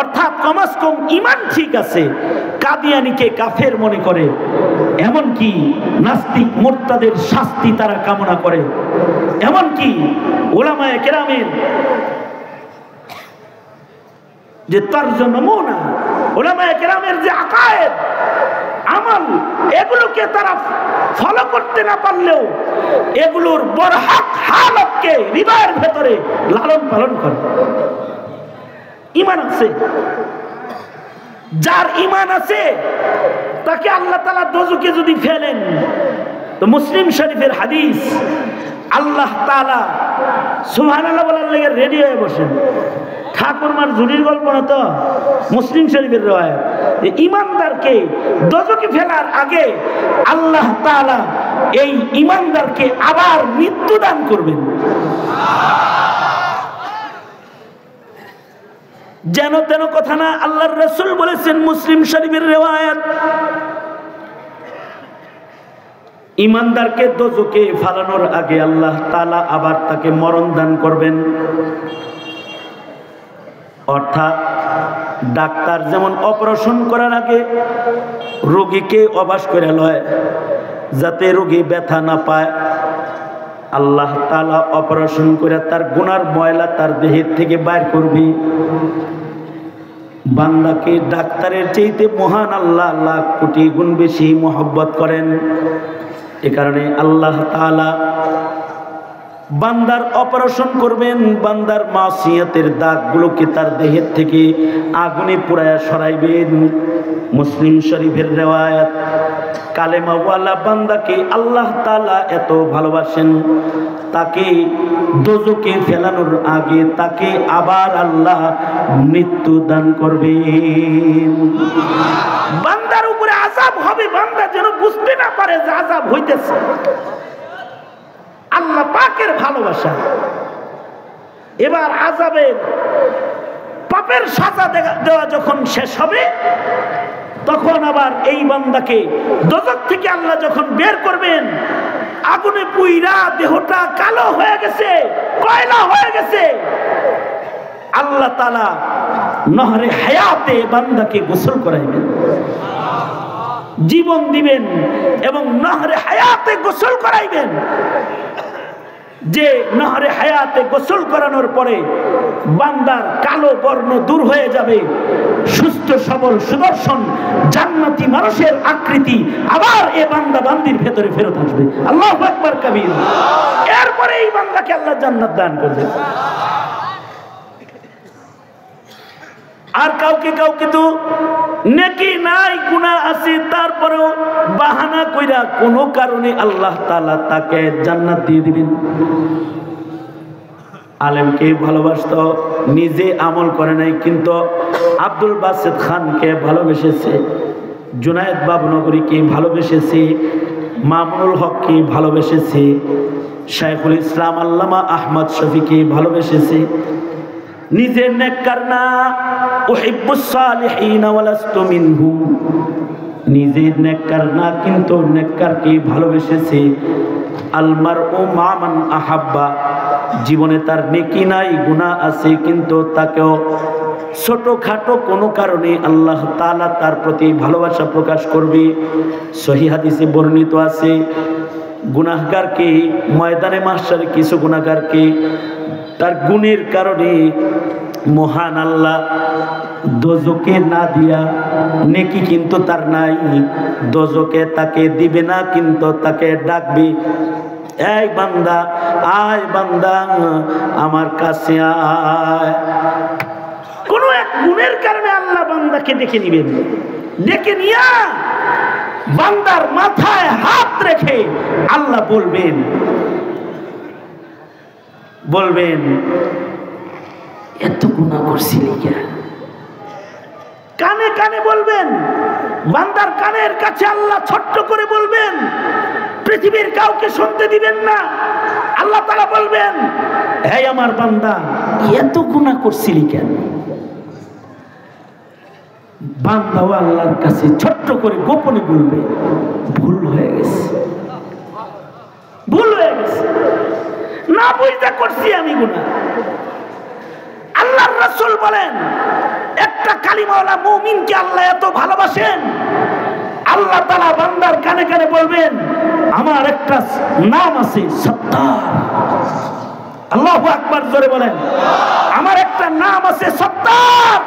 অর্থাৎ কমাস কম ঈমান ঠিক আছে, কাদিয়ানীকে কাফের মনে করে, এমনকি নাস্তিক মুরতাদের শাস্তি তারা কামনা করে, এমনকি উলামায়ে কেরামের যে তর্জ নমুনা, উলামায়ে কেরামের যে আকায়েদ, আমল, এগুলোকে তারা ফলো করতে না পারলেও এগুলোর বরহক হালতকে হৃদয়ের ভেতরে লালন পালন করে। ঈমান আছে, যার ঈমান আছে তাকে আল্লাহ তাআলা দোজখে যদি ফেলেন, তো মুসলিম শরীফের হাদিস, আল্লাহ তাআলা সুবহানাল্লাহ বলার লাগে রেডি হয়ে বসেন। ঠাকুরমার ঝুড়ির গল্প না তো, মুসলিম শরীফের riwayat। ঈমানদারকে দোজখে ফেলার আগে আল্লাহ তাআলা এই ঈমানদারকে আবার মৃত্যু দান করবেন, যেন তেন কথা না। আল্লাহর রাসূল বলেছেন, মুসলিম শরীফের riwayat, ইমানদারকে দোজখে ফালানোর আগে আল্লাহ তাআলা আবার তাকে মরণ দান করবেন। অর্থাৎ ডাক্তার যেমন অপারেশন করার আগে রোগীকে অবাস করে লয় যাতে রোগী ব্যথা না পায়, আল্লাহ তাআলা অপারেশন করে তার গুনার ময়লা তার দেহের থেকে বাইর করবে। বান্দাকে ডাক্তারের চাইতে মহান আল্লাহ লাখ কোটি গুণ বেশি মহব্বত করেন। এ কারণে আল্লাহ তাআলা বান্দার অপারেশন করবেন, বান্দার মাসিয়াতের দাগগুলোকে তার দেহের থেকে আগুনে পুড়ায়া সরাইবেন। মুসলিম শরীফের রিওয়ায়াত, কালেমাওয়ালা বান্দাকে আল্লাহ তাআলা এত ভালোবাসেন, তাকে দোজখে ফেলানোর আগে তাকে আবার আল্লাহ মৃত্যু দান করবেন। বান্দার উপরে আযাব হবে, বান্দা যেন বুঝতে না পারে যে আযাব হইতেছে। আল্লাহ পাকের ভালোবাসা। এবার আযাবের পাপের সাজা দেওয়া যখন শেষ হবে, তখন আবার এই বান্দাকে দোজখ থেকে আল্লাহ যখন বের করবেন, আগুনে পুইরা দেহটা কালো হয়ে গেছে, কয়লা হয়ে গেছে, আল্লাহ তাআলা নহরে হায়াতে বান্দাকে গোসল করাইবেন, জীবন দিবেন এবং নহরে হায়াতে গোসল করাইবেন। যে নহরে হায়াতে গোসল করানোর পরে বান্দার কালো বর্ণ দূর হয়ে যাবে, সুস্থ সবল সুদর্শন জান্নাতি মানুষের আকৃতি আবার এই বান্দা বান্দির ভেতরে ফেরত আসবে। আল্লাহু আকবার কাবীর। এরপরে এই বান্দাকে আল্লাহ জান্নাত দান করবে। আর কাউকে কাউকে তো নেকি নাই, গুনাহ আছে, তারপরেও বাহানা কইরা কোনো কারণে আল্লাহ তাআলা তাকে জান্নাত দিয়ে দিবেন। আলেমকে ভালোবাসত, নিজে আমল করে নাই, কিন্তু আব্দুল বাসেত খানকে ভালোবেসেছে, জুনায়েদ বাবনগরীকে ভালোবেসেছে, মামুনুল হককে ভালোবেসেছে, শাইখুল ইসলাম আল্লামা আহমদ শফিকে ভালোবেসেছে। নিজে নেককার না, উহিব্বুস সালিহিন ওয়া লাস্তু মিনহুম, নিজে নেককার না কিন্তু নেককারকে ভালোবেসেছে। আল মারউ মা মান আহাব্বা, জীবনে তার নেকি নাই, গুনাহ আছে, কিন্তু তাকেও ছোটখাটো কোনো কারণে আল্লাহ তাআলা তার প্রতি ভালোবাসা প্রকাশ করবে। সহিহ হাদিসে বর্ণিত আছে, গুনাহগারকে ময়দানে মাহশারে কিছু গুনাহগারকে তার গুণের কারণে মহান আল্লাহ দোজখে না দিয়া, নেকি কিন্তু তার নাই, দোজখে তাকে দিবে না, কিন্তু তাকে ডাকবে, এই বান্দা আয়, বান্দা আমার কাছে আয়। কোন এক গুণের কারণে আল্লাহ বান্দাকে ডেকে নিবেন, ডেকে নিয়া বান্দার মাথায় হাত রেখে আল্লাহ বলবেন এত গুনাহ করছিলি কেন? কানে কানে বলবেন, বান্দার কানের কাছে আল্লাহ ছোট্ট করে বলবেন, পৃথিবীর কাউকে শুনতে দিবেন না। আল্লাহ তাআলা বলবেন, হে আমার বান্দা এত গুনাহ করছিলি কেন? বান্দাও আল্লাহর কাছে ছোট্ট করে গোপনে বলবে, ভুল হয়ে গেছে, ভুল হয়ে গেছে, না বুঝতে করছি আমি গুনাহ। আল্লাহর রাসূল বলেন, একটা কালিমাওয়ালা মুমিনকে আল্লাহ এত ভালোবাসেন, আল্লাহ তাআলা বান্দার কানে কানে বলবেন, আমার একটা নাম আছে সত্তার। আল্লাহু আকবার, জোরে বলেন, আমার একটা নাম আছে সত্তার।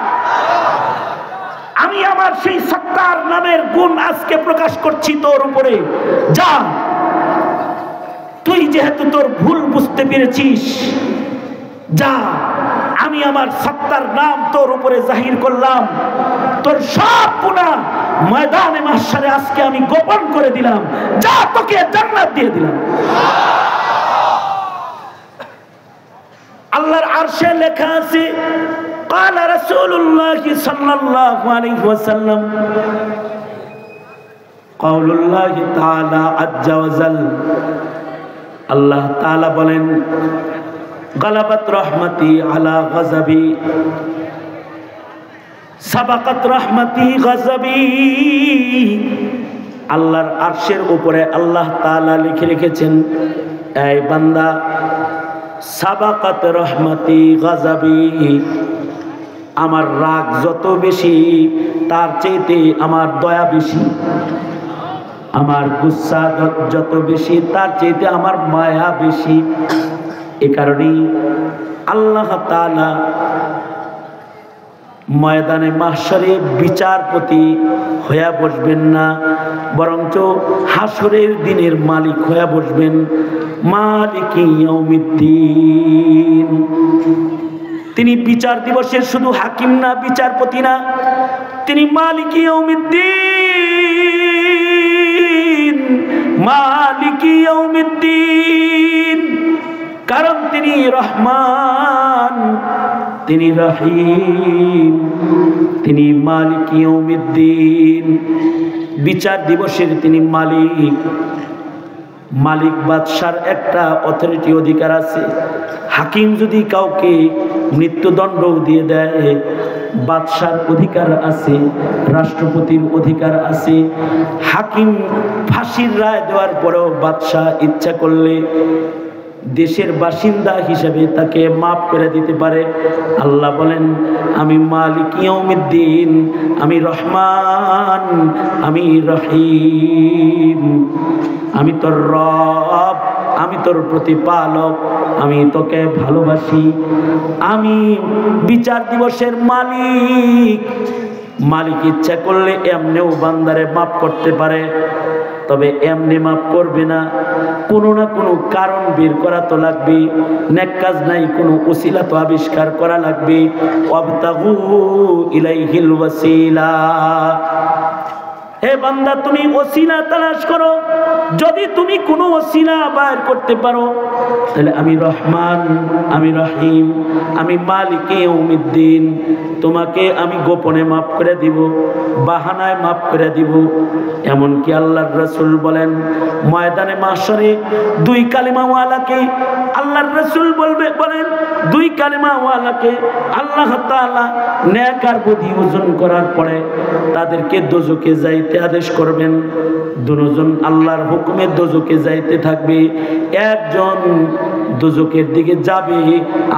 আমি আমার সেই সত্তার নামের গুণ আজকে প্রকাশ করছি তোর উপরে। যা, তুই যেহেতু তোর ভুল বুঝতে পেরেছিস, যা, আমি আমার সত্তার নাম তোর উপরে জাহির করলাম, তোর সব গুনাহ ময়দানে মাহশারে আজকে আমি গোপন করে দিলাম, যা, তোকে জান্নাত দিয়ে দিলাম। আল্লাহর আরশে লেখা আছে, قال رسول الله صلى الله عليه وسلم قول الله تعالى عز وجل, আল্লাহ তাআলা বলেন, গালাবাত রহমতি আলা গযবি, সাবাকাত রহমতি গযবি, আল্লাহর আরশের উপরে আল্লাহ তাআলা লিখে রেখেছেন, এই বান্দা সাবাকাত রহমতি গাযাবি, আমার রাগ যত বেশি তার চাইতে আমার দয়া বেশি, আমার গুসা যত বেশি তার চাইতে আমার মায়া বেশি। এ কারণেই আল্লাহ তাআলা ময়দানে মাহশরে বিচারপতি হয়ে বসবেন না, বরঞ্চ হাসরের দিনের মালিক হয়ে বসবেন। মালিকি ইয়াউমিদ্দিন, তিনি বিচার দিবসের শুধু হাকিম না, বিচারপতি না, তিনি মালিকি ইয়াউমিদ্দিন, মালিকি ইয়াউমিদ্দিন। কারণ তিনি রহমান, তিনি রহিম, তিনি মালিক ইয়াউমিদ্দিন। বিচার দিবসের তিনি মালিক। মালিক বাদশার একটা অথরিটি অধিকার আছে। হাকিম যদি কাউকে মৃত্যুদণ্ড দিয়ে দেয়, বাদশার অধিকার আছে, রাষ্ট্রপতির অধিকার আছে। হাকিম ফাঁসির রায় দেওয়ার পরেও বাদশা ইচ্ছা করলে দেশের বাসিন্দা হিসেবে তাকে মাফ করে দিতে পারে। আল্লাহ বলেন, আমি মালিক ইয়াউমিদ্দিন, আমি রহমান, আমি রহিম, আমি তোর রব, আমি তোর প্রতিপালক, আমি তোকে ভালোবাসি। আমি বিচার দিবসের মালিক। মালিক ইচ্ছা করলে এমনিও বান্দারে মাফ করতে পারে, তবে এমনি মাফ করবে না, কোনো না কোনো কারণ বের করা তো লাগবে। নেক কাজ নাই, কোনো ওসিলা তো আবিষ্কার করা লাগবে। ওয়াবতাগু ইলাইহিল ওয়াসিলা, হে বান্দা তুমি ওসিলা তালাশ করো। যদি তুমি কোনো ওসিলা বাইর করতে পারো, তাহলে আমি রহমান, আমি রহিম, আমি মালিক ইয়াউমিদ্দিন, তোমাকে আমি গোপনে মাফ করে দিব, বাহানায় মাফ করে দিব। এমনকি আল্লাহর রাসূল বলেন, ময়দানে মাহশরে দুই কালিমাওয়ালাকে আল্লাহর রাসূল বলেন, দুই কালিমাওয়ালাকে আল্লাহ তাআলা নেক আর বদি ওজন করার পরে তাদেরকে দোজখে যাইতে আদেশ করবেন। দুজন আল্লাহর হুকুমে দোজখে যাইতে থাকবে। একজন দোজখের দিকে যাবে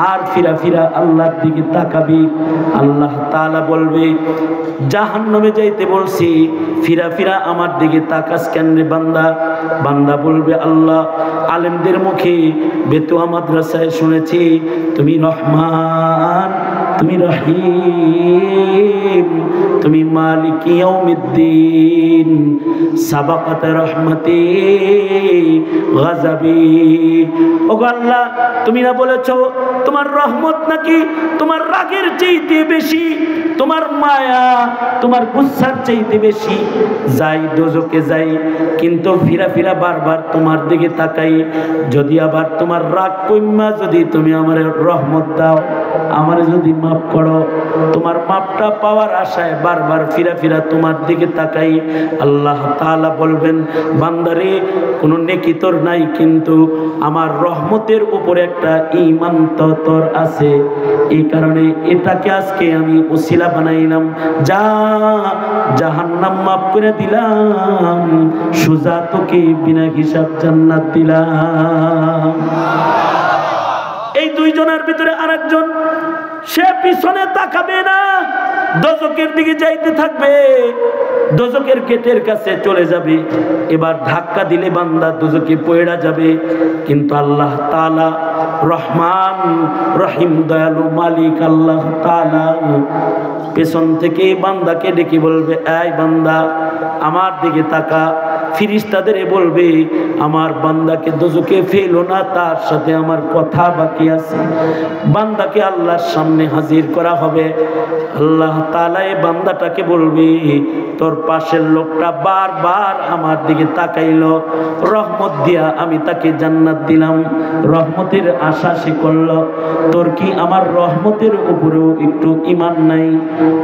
আর ফিরা ফিরা আল্লাহর দিকে তাকাবে। আল্লাহ তাআলা বলবে, জাহান্নামে যাইতে বলছি, ফিরা ফিরা আমার দিকে তাকাস কেন রে বান্দা? বান্দা বলবে, আল্লাহ আলেমদের মুখে বেতুয়া মাদ্রাসায় শুনেছি তুমি রহমান, তুমি রহিম, তুমি মালিক ইয়াউমিদ্দিন, সাবাকাত রহমতি গাযাবি। ওগো আল্লাহ, তুমি না বলেছো তোমার রহমত নাকি তোমার রাগের চাইতে বেশি, তোমার মায়া তোমার গুসার চাইতে বেশি। যাই দোজখে যাই, কিন্তু ফিরা ফিরা বারবার তোমার দিকে তাকাই। যদি আবার তোমার রাগ কইমা যদি তুমি আমার রহমত দাও, আমার যদি মাফ করো, তোমার মাপটা পাওয়ার আশায় বারবার ফিরা ফিরা তোমার দিকে তাকাই। আল্লাহ তাআলা বলবেন, বান্দারে কোনো নেকি তোর নাই, কিন্তু আমার রহমতের উপরে একটা ঈমান তো তোর আছে। এই কারণে এটাকে আজকে আমি ওসিলা বানাইলাম, যা জাহান্নাম মাফ করে দিলাম, সুজা তোকে বিনা হিসাব জান্নাত দিলাম। এই দুইজনের ভিতরে আরেকজন, সে পিছনে তাকাবে না, দোজখের দিকে যাইতে থাকবে, দোজখের গেটের কাছে চলে যাবে। এবার ধাক্কা দিলে বান্দা দোজখে পড়ে যাবে। কিন্তু আল্লাহ তাআলা রহমান রহিম, দয়ালু মালিক আল্লাহ তাআলা পেছন থেকে বান্দাকে ডেকে বলবে, এই বান্দা আমার দিকে তাকা। ফিরিস্তাদের বলবে, আমার বান্দাকে দোজখে ফেলো না, তার সাথে আমার কথা বাকি আছে। বান্দাকে আল্লাহর সামনে হাজির করা হবে। আল্লাহ তাআলা এই বান্দাটাকে বলবে, তোর পাশের লোকটা বারবার আমার দিকে তাকাইলো, রহমত দিয়া আমি তাকে জান্নাত দিলাম, রহমতের আশা সে করলো, তোর কি আমার রহমতের উপরেও একটু ঈমান নাই?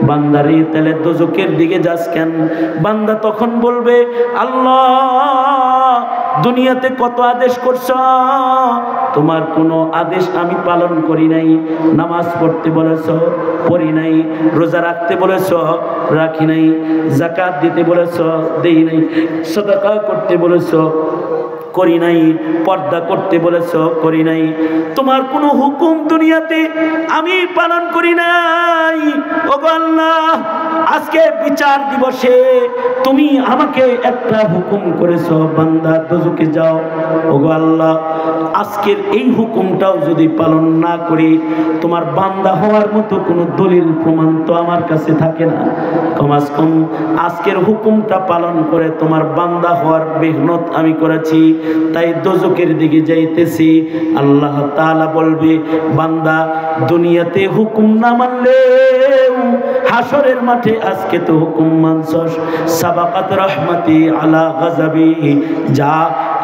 বান্দারে তাহলে দোজখের দিকে যাস কেন? বান্দা তখন বলবে, আল্লাহ দুনিয়াতে কত আদেশ করছ, তোমার কোনো আদেশ আমি পালন করি নাই। নামাজ পড়তে বলেছ, পড়ি নাই। রোজা রাখতে বলেছ, রাখি নাই। যাকাত দিতে বলেছ, দেই নাই। সাদাকা করতে বলেছ, করি নাই। পর্দা করতে বলেছ, করি নাই। তোমার কোনো হুকুম দুনিয়াতে আমি পালন করি নাই। ওগো আল্লাহ, আজকে বিচার দিবসে তুমি আমাকে একটা হুকুম করেছো, বান্দা দোজখে যাও। ওগো আল্লাহ, আজকের এই হুকুমটাও যদি পালন না করি, তোমার বান্দা হওয়ার মতো কোনো দলিল প্রমাণ তো আমার কাছে থাকে না। কমাস কম আজকের হুকুমটা পালন করে তোমার বান্দা হওয়ার মেহনত আমি করেছি, তাই দোজখের দিকে যাইতেছি। আল্লাহ তাআলা বলবে, বান্দা দুনিয়াতে হুকুম না মানলে হাসরের মাঠে আজকে তো হুকুম মানছস। সাবাকাত রহমতি আলা গাযাবি, যা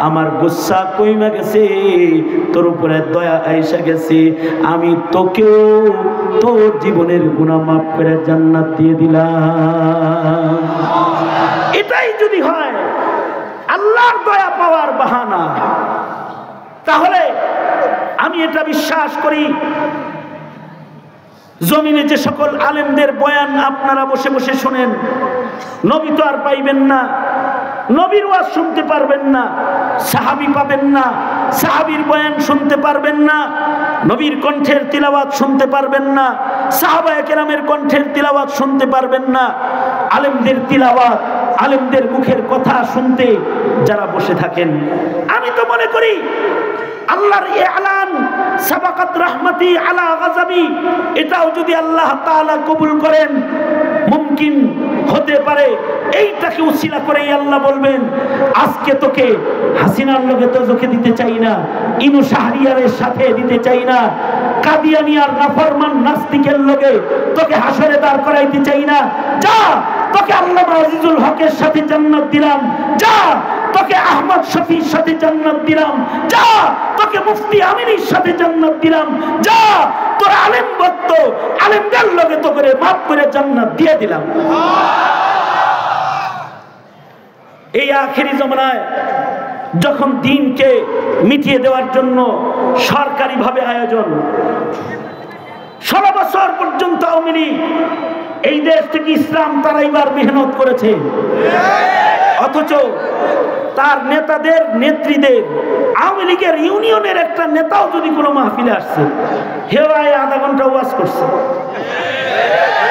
আমার গুসা কইমা গেছে, তোর উপরে দয়া আইসা গেছে, আমি তোকেও তোর জীবনের গুনাহ মাফ করে জান্নাত দিয়ে দিলাম। এটাই যদি হয় আল্লাহর দয়া পাওয়ার বাহানা, তাহলে আমি এটা বিশ্বাস করি, জমিনে যে সকল আলেমদের বয়ান আপনারা বসে বসে শোনেন, নবী তো আর পাইবেন না, নবীর ওয়াজ শুনতে পারবেন না, সাহাবী পাবেন না, সাহাবীর বয়ান শুনতে পারবেন না, নবীর কণ্ঠের তিলাওয়াত শুনতে পারবেন না, সাহাবায়ে কেরামের কণ্ঠের তিলাওয়াত শুনতে পারবেন না। আলেমদের তিলাওয়াত, আলেমদের মুখের কথা শুনতে যারা বসে থাকেন, আমি তো মনে করি আল্লাহর ইআলান সাবাকাত রহমতি আলা গাযাবি, এটাও যদি আল্লাহ তাআলা কবুল করেন, মুমকিন হতে পারে এইটাকে উসিলা করেই আল্লাহ বলবেন, আজকে তোকে হাসিনার লগে দোজখে দিতে চাই না, ইনু শাহরিয়ারের সাথে দিতে চাই না, কাদিয়ানিয়ার নাফরমান নাস্তিকের লগে তোকে হাসরে দাঁড় করাইতে চাই না। যা, তোকে আল্লামা আজিজুল হকের সাথে জান্নাত দিলাম। যা, তোকে আহমদ শফির সাথে জান্নাত দিলাম। যা, তোকে মুফতি আমিনীর সাথে জান্নাত দিলাম। যা, তোর আলেম ভক্ত আলেমদের লগে তো করে মাফ করে জান্নাত দিয়ে দিলাম। এই আখেরি জমানায় যখন দিনকে মিটিয়ে দেওয়ার জন্য সরকারিভাবে আয়োজন, 16 বছর পর্যন্ত আওয়ামী লীগ এই দেশ থেকে ইসলাম তারাইবার মেহনত করেছে, অথচ তার নেতাদের নেত্রীদের, আওয়ামী লীগের ইউনিয়নের একটা নেতাও যদি কোনো মাহফিলে আসছে, হেওয়ায় আধা ঘন্টা ওয়াজ করছে।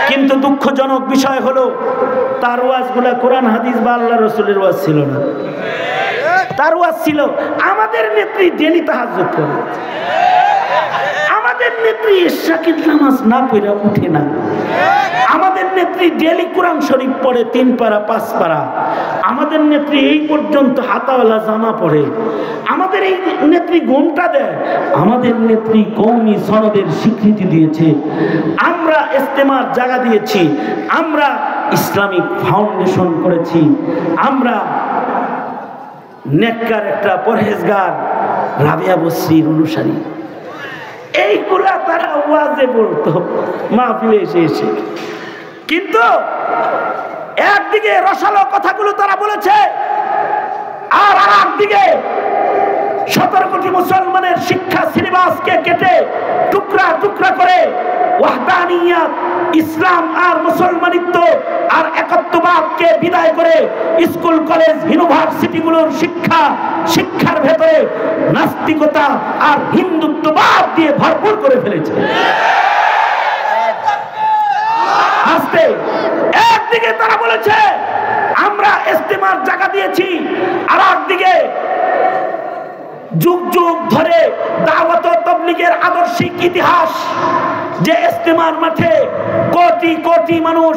কিন্তু দুঃখজনক বিষয় হলো তার ওয়াজগুলা কোরআন হাদিস বা আল্লাহ রসুলের ওয়াজ ছিল না। তার ওয়াজ ছিল আমাদের নেত্রী ডেলি তাহাজ্জুদ করে, আমাদের নেত্রী ইশরাকের নামাজ না পড়ে উঠে না, আমাদের নেত্রী ডেলি কোরআন শরীফ পড়ে 3 পারা 5 পারা, আমাদের নেত্রী এই পর্যন্ত হাতাওয়ালা জামা পড়ে, আমাদের এই নেত্রী ঘুমটা দেয়, আমাদের নেত্রী কওমি সনদের স্বীকৃতি দিয়েছে, আমরা ইস্তেমার জায়গা দিয়েছি, আমরা ইসলামিক ফাউন্ডেশন করেছি, আমরা নেককার একটা পরহেজগার রাবিয়া বসরির অনুসারী। এইগুলা তারা ওয়াজে বলতো মাহফিলে এসে এসে, কিন্তু একদিকে রসালো কথাগুলো তারা বলেছে, আর একদিকে 17 কোটি মুসলমানের শিক্ষা সিলেবাসকে কেটে টুকরা টুকরা করে ওয়াহদানিয়াত, ইসলাম আর মুসলমানিত্ব আর একত্ববাদকে বিদায় করে স্কুল কলেজ ইউনিভার্সিটিগুলোর শিক্ষার ভেতরে নাস্তিকতা আর হিন্দুত্ববাদ দিয়ে ভরপুর করে ফেলেছে। আস্তে একদিকে তারা বলেছে আমরা ইস্তেমার জায়গা দিয়েছি, আর একদিকে যুগ যুগ ধরে দাওয়াত ও তাবলীগের আদর্শিক ইতিহাস, যে ইস্তেমার মাঠে কোটি কোটি মানুষ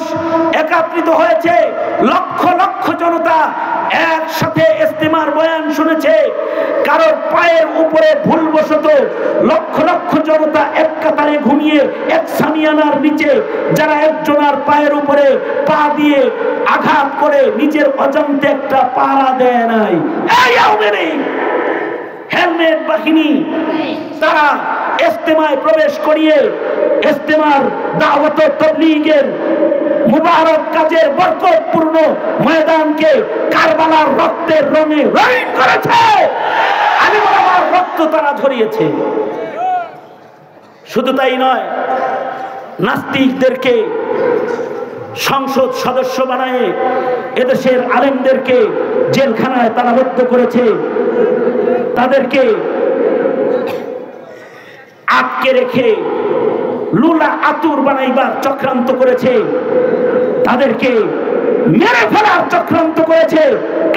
একত্রিত হয়েছে, লক্ষ লক্ষ জনতা একসাথে ইস্তেমার বয়ান শুনেছে, কারোর পায়ের উপরে ভুলবশত লক্ষ লক্ষ জনতা এক কাতারে ঘুমিয়ে এক সামিয়ানার নিচে, যারা একজনের পায়ের উপরে পা দিয়ে আঘাত করে নিজের অজান্তে একটা পাড়া দেয় নাই, এই আওয়ামী লীগ হেলমেট বাহিনী তারা ইস্তেমায় প্রবেশ করিয়ে ইস্তেমার দাওয়াত ও তাবলীগের মুবারক কাজের বরকতপূর্ণ ময়দানকে কারবালার রক্তের রঙে রঙিন করেছে। আলেম ওলামার রক্ত তারা ঝরিয়েছে। শুধু তাই নয়, নাস্তিকদেরকে সংসদ সদস্য বানায় এদেশের আলেমদেরকে জেলখানায় তালাবদ্ধ করেছে, তাদেরকে আটকে রেখে লুলা আতুর বানাইবার চক্রান্ত করেছে, তাদেরকে মেরে ফেলার চক্রান্ত করেছে,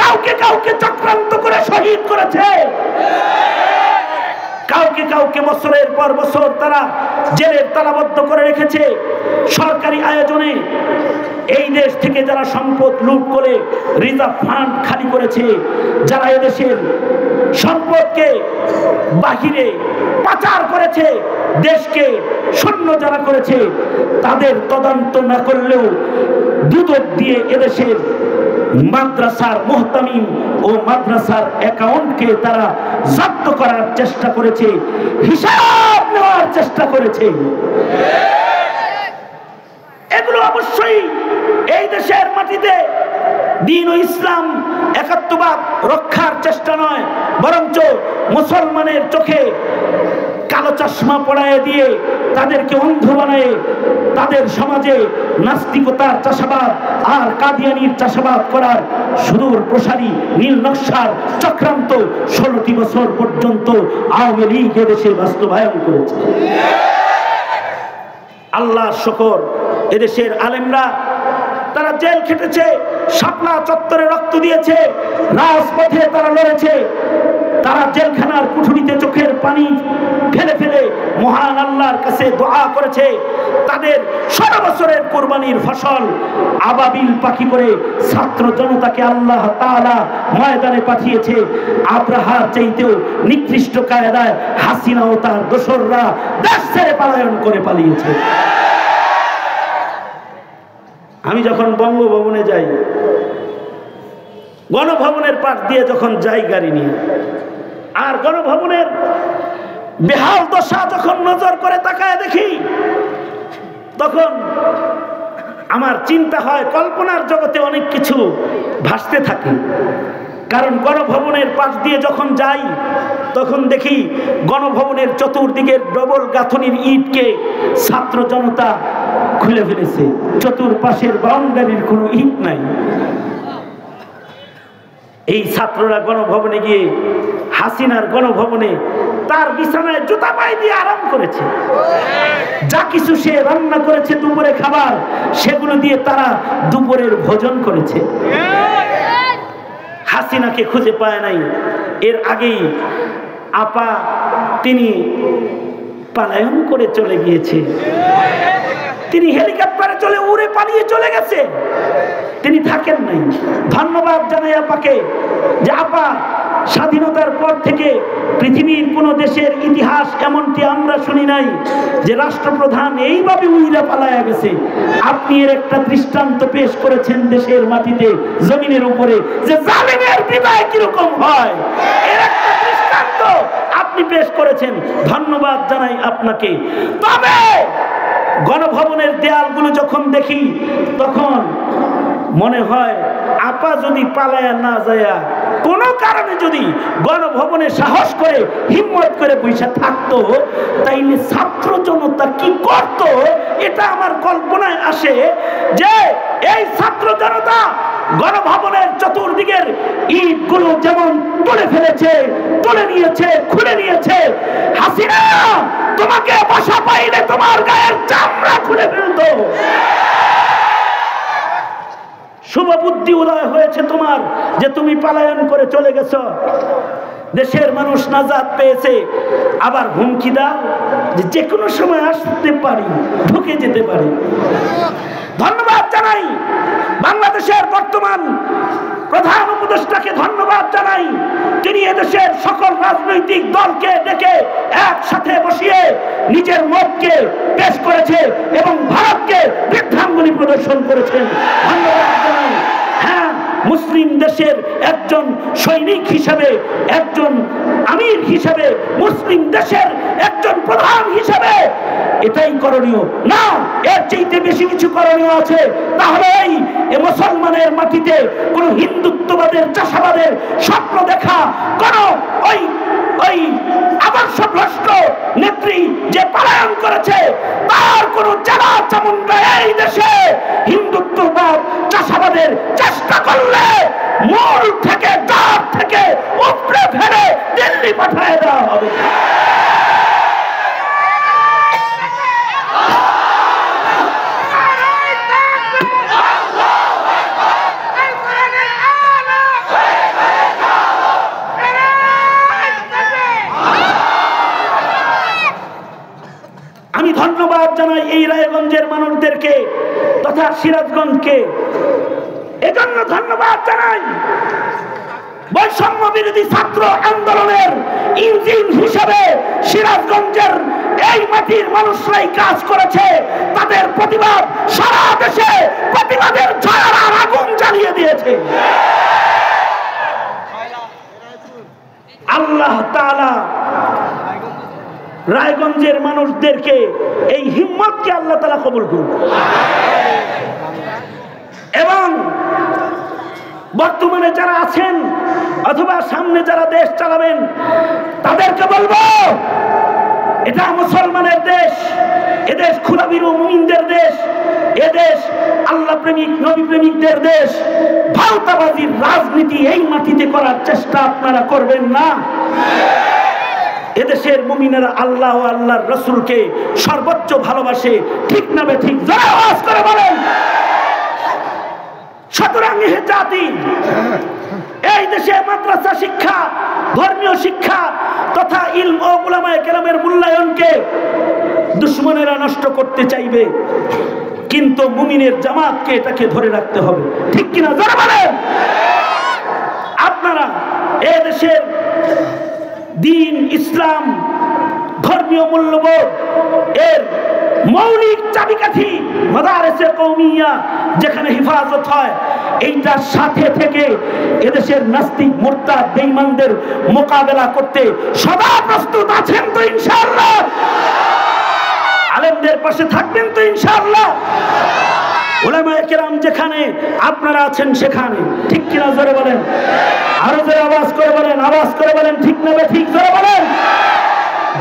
কাউকে কাউকে চক্রান্ত করে শহীদ করেছে, কাউকে কাউকে বছরের পর বছর তারা জেলে তালাবদ্ধ করে রেখেছে। সরকারি আয়োজনে এই দেশ থেকে যারা সম্পদ লুট করে রিজার্ভ ফান্ড খালি করেছে, যারা এদেশের সম্পদকে বাহিরে পাচার করেছে, দেশকে শূন্য যারা করেছে, তাদের তদন্ত না করলেও দুদক দিয়ে এদেশের মাদ্রাসার মুহতামিম ও মাদ্রাসার অ্যাকাউন্টকে তারা জব্দ করার চেষ্টা করেছে, হিসাব নেওয়ার চেষ্টা করেছে। এগুলো অবশ্যই এই দেশের মাটিতে দ্বীন ও ইসলাম একাত্মবাদ রক্ষার চেষ্টা নয়, বরঞ্চ মুসলমানের চোখে কালো চশমা পড়ায় দিয়ে তাদেরকে অন্ধ বানায় তাদের সমাজে নাস্তিকতার চাষাবাদ আর কাদিয়ানির চাষাবাদ করার সুদূর প্রসারী নীল নকশার চক্রান্ত 16টি বছর পর্যন্ত আওয়ামী লীগ এদেশে বাস্তবায়ন করেছে। আল্লাহর শুকর, এদেশের আলেমরা তারা জেল খেটেছে, শাপলা চত্বরে রক্ত দিয়েছে, রাজপথে তারা লড়েছে, তারা জেলখানার কুঠুরিতে চোখের পানি ফেলে ফেলে মহান আল্লাহর কাছে দোয়া করেছে। তাদের 16 বছরের কুরবানির ফসল আবাবিল পাখি করে ছাত্র জনতাকে আল্লাহ তাআলা ময়দানে পাঠিয়েছে। আব্রাহার চাইতেও নিকৃষ্ট কায়দায় হাসিনা ও তার দোসররা দেশ ছেড়ে পলায়ন করে পালিয়েছে। আমি যখন বঙ্গভবনে যাই, গণভবনের পাশ দিয়ে যখন যাই গাড়ি নিয়ে, আর গণভবনের বেহাল দশা যখন নজর করে তাকায় দেখি, তখন আমার চিন্তা হয়, কল্পনার জগতে অনেক কিছু ভাসতে থাকে। কারণ গণভবনের পাশ দিয়ে যখন যাই তখন দেখি গণভবনের চতুর্দিকের ডবল গাঁথনির ইটকে ছাত্র জনতা খুলে ফেলেছে, চতুর্পাশের বাউন্ডারির কোনো ইট নাই। এই ছাত্ররা গণভবনে গিয়ে হাসিনার গণভবনে তার বিছানায় জুতা পায়ে দিয়ে আরাম করেছে। যা কিছু সে রান্না করেছে দুপুরে খাবার, সেগুলো দিয়ে তারা দুপুরের ভোজন করেছে। হাসিনাকে খুঁজে পায় নাই। এর আগেই আপা তিনি পলায়ন করে চলে গিয়েছে, তিনি হেলিকপ্টারে চলে উড়ে পালিয়ে চলে গেছে, তিনি থাকেন নাই। ধন্যবাদ জানাই আপাকে যে আপা স্বাধীনতার পর থেকে পৃথিবীর কোন দেশের ইতিহাস এমনটি আমরা শুনি নাই যে রাষ্ট্রপ্রধান এইভাবে উইরা পালায়া গেছে। আপনি এর একটা দৃষ্টান্ত পেশ করেছেন দেশের মাটিতে, জমিনের উপরে, যে জালেমের বিদায় কিরকম হয়, এর একটা দৃষ্টান্ত আপনি পেশ করেছেন। ধন্যবাদ জানাই আপনাকে। তবে গণভবনের দেয়ালগুলো যখন দেখি তখন মনে হয় আপা যদি পালায়া না যায়, কোনো কারণে যদি গণভবনে সাহস করে হিম্মত করে বসে থাকতো, তাইলে ছাত্র জনতা কি করত, এটা আমার কল্পনায় আসে। যে এই ছাত্র জনতা গণভবনের চতুর্দিকের ইটগুলো যেমন তুলে ফেলেছে, তুলে নিয়েছে, খুলে নিয়েছে, হাসিনা তোমাকে বাসা পাইলে তোমার গায়ের চামড়া খুলে ফেলতো। শুভ বুদ্ধি উদয় হয়েছে তোমার, যে তুমি পলায়ন করে চলে গেছো, দেশের মানুষ নাজাত পেয়েছে। আবার হুমকি দাও যে কোনো সময় আসতে পারি, ঢুকে যেতে পারি। ধন্যবাদ জানাই বাংলাদেশের বর্তমান প্রধান উপদেষ্টাকে, ধন্যবাদ জানাই তিনি এদেশের সকল রাজনৈতিক দলকে ডেকে একসাথে বসিয়ে নিজের মতকে পেশ করেছে এবং ভারতকে বৃদ্ধাঙ্গুলি প্রদর্শন করেছেন। ধন্যবাদ জানাই। হ্যাঁ, মুসলিম দেশের একজন সৈনিক হিসেবে, একজন আমির হিসেবে, মুসলিম দেশের একজন প্রধান হিসেবে এটাই করণীয় না, এর চাইতে বেশি কিছু করণীয় আছে। তাহলে এই মুসলমানের মাটিতে কোন হিন্দুত্ববাদের, চাষাবাদের স্বপ্ন দেখা, কোন ওই আদর্শভ্রষ্ট নেত্রী যে পলায়ন করেছে তার কোন চালা চামুন্ডা এই দেশে হিন্দুত্ববাদ, চাষাবাদের চেষ্টা করলে মূল থেকে, জাত থেকে উপড়ে ফেলে দিল্লি পাঠিয়ে দেওয়া হবে। আমি ধন্যবাদ জানাই এই রায়গঞ্জের মানুষদেরকে তথা সিরাজগঞ্জকে। এজন্য ধন্যবাদ জানাই বৈষম্য বিরোধী ছাত্র আন্দোলনের ইঞ্জিন হিসেবে সিরাজগঞ্জের এই মাটির মানুষরাই কাজ করেছে। তাদের প্রতিবাদ সারা দেশে প্রতিবাদের ঝড় আর আগুন জ্বালিয়ে দিয়েছে। আল্লাহ তাআলা রায়গঞ্জের মানুষদেরকে এই হিম্মতকে আল্লাহ তাআলা কবুল করুন। এবং বর্তমানে যারা আছেন অথবা সামনে যারা দেশ চালাবেন তাদেরকে বলবো, এটা মুসলমানের দেশ, এদেশ খুদাবির মুমিনদের দেশ, এদেশ আল্লাহ প্রেমিক, নবী প্রেমিকদের দেশ। ভাওতাবাজির রাজনীতি এই মাটিতে করার চেষ্টা আপনারা করবেন না। এদেশের মুমিনেরা আল্লাহ ও আল্লাহর রাসূলকে সর্বোচ্চ ভালোবাসে, ঠিক না ঠিক? জোরে আওয়াজ করে বলেন। সুতরাং এ জাতি এই দেশে মাদ্রাসা শিক্ষা, ধর্মীয় শিক্ষা তথা ইলম ও উলামায়ে কেরামের মূল্যায়নকে দুশমনেরা নষ্ট করতে চাইবে, কিন্তু মুমিনের জামাতকে এটাকে ধরে রাখতে হবে, ঠিক কিনা? জোরে বলেন। আপনারা এই দেশের দ্বীন, ইসলাম, ধর্মীয় মূল্যবোধ এর মৌলিক চাবিকাঠি মাদারিসে কওমিয়া যেখানে হেফাজত হয়, এইটার সাথে থেকে এদেশের নাস্তিক, মুরতাদ, বেঈমানদের মোকাবেলা করতে সদা প্রস্তুত আছেন তো ইনশাআল্লাহ? আলেমদের পাশে থাকবেন তো ইনশাআল্লাহ? উলামায়ে কেরাম যেখানে, আপনারা আছেন সেখানে, ঠিক কিনা? জোরে বলেন। আরো জোরে আওয়াজ করে বলেন, আওয়াজ করে বলেন, ঠিক না ঠিক? জোরে বলেন।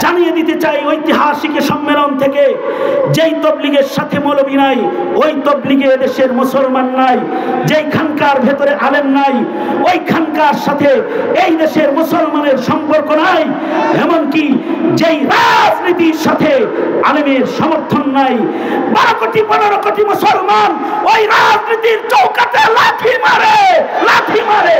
জানিয়ে দিতে চাই, ঐতিহাসিক সম্মেলন থেকে যেই তবলিগের সাথে মৌলবী নাই, ওই তবলিগে এদেশের মুসলমান নাই। যেই খানকার ভেতরে আলেম নাই, ওই খানকার সাথে এই দেশের মুসলমানের সম্পর্ক নাই। এমনকি যেই রাজনীতির সাথে আলেমের সমর্থন নাই, 12 কোটি 15 কোটি মুসলমান ওই রাজনীতির চৌকাতে লাঠি মারে, লাঠি মারে।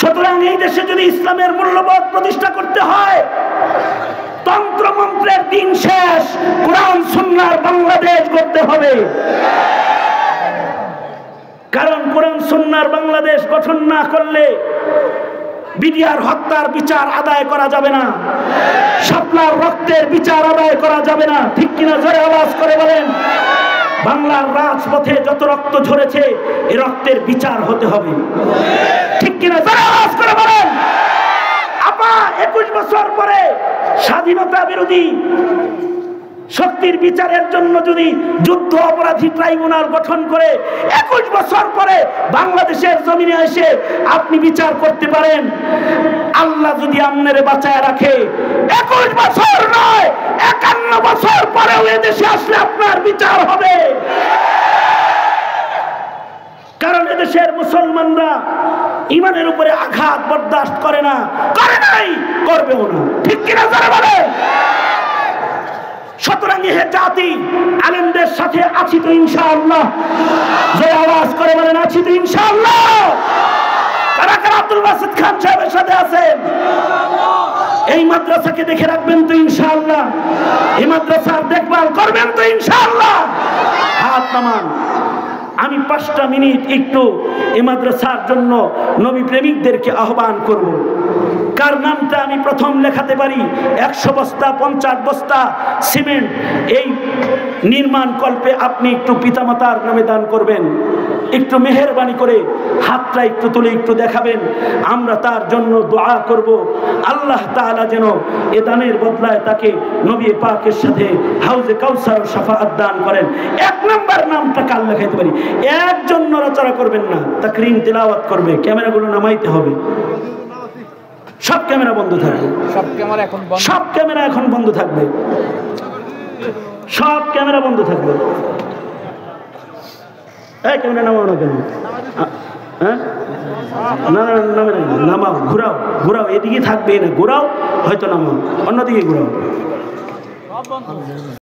সুতরাং এই দেশে যদি ইসলামের মূল্যবোধ প্রতিষ্ঠা করতে হয়, তন্ত্র মন্ত্রের দিন শেষ, কোরআন সুন্নাহর বাংলাদেশ গড়তে হবে। কারণ কোরআন সুন্নাহর বাংলাদেশ গঠন না করলে বিডিআর হত্যার বিচার আদায় করা যাবে না, শাপলার রক্তের বিচার আদায় করা যাবে না, ঠিক কিনা? জোরে আওয়াজ করে বলেন। বাংলার রাজপথে যত রক্ত ঝরেছে এ রক্তের বিচার হতে হবে, ঠিক কিনা? জোরে আওয়াজ করে বলেন। আপা 21 বছর পরে স্বাধীনতা বিরোধী শক্তির বিচারের জন্য যদি যুদ্ধ অপরাধী ট্রাইব্যুনাল গঠন করে 21 বছর পরে বাংলাদেশের জমিনে এসে আপনি বিচার করতে পারেন, আল্লাহ যদি আপনারে বাঁচায় রাখে 21 বছর নয় 51 বছর পরেও এদেশে আসলে আপনার বিচার হবে। কারণ এদেশের মুসলমানরা ইমানের উপরে আঘাত বরদাস্ত করে না, করে নাই, করবেও না, ঠিক কিনা? যারা বলে। সুতরাং এ জাতি আলেমদের সাথে আছি তো ইনশাআল্লাহ? যে আওয়াজ করে বলেন, আছি তো ইনশাআল্লাহ? কারা কারা আব্দুল বাসিত খান সাহেবের সাথে আছেন? এই মাদ্রাসাকে দেখে রাখবেন তো ইনশাআল্লাহ? এই মাদ্রাসার দেখভাল করবেন তো ইনশাআল্লাহ? হাত নামান। আমি 5টা মিনিট একটু এই মাদ্রাসার জন্য নবী প্রেমিকদেরকে আহ্বান করব। কার নামটা আমি প্রথম লেখাতে পারি 100 বস্তা 50 বস্তা সিমেন্ট এই নির্মাণ কল্পে আপনি একটু পিতামাতার নামে দান করবেন, একটু মেহেরবানি করে হাতটা একটু তুলে একটু দেখাবেন, আমরা তার জন্য দোয়া করব আল্লাহ তাআলা যেন এ দানের বদলায় তাকে নবী পাকের সাথে হাউজে কাউসার শাফাআত দান করেন। 1 নাম্বার নামটা কাল লেখাইতে পারি। একজন নড়াচড়া করবেন না, তাকরীম তেলাওয়াত করবে, ক্যামেরাগুলো নামাইতে হবে, সব ক্যামেরা বন্ধ থাকবে, সব ক্যামেরা এখন বন্ধ থাকবে, সব ক্যামেরা বন্ধ থাকবে। এই ক্যামেরা নামাও না কেন? হ্যাঁ না না নামে না, নামাও, ঘুরাও ঘুরাও, এদিকে থাকবে না, ঘুরাও, হয়তো নামাও, অন্যদিকে ঘুরাও।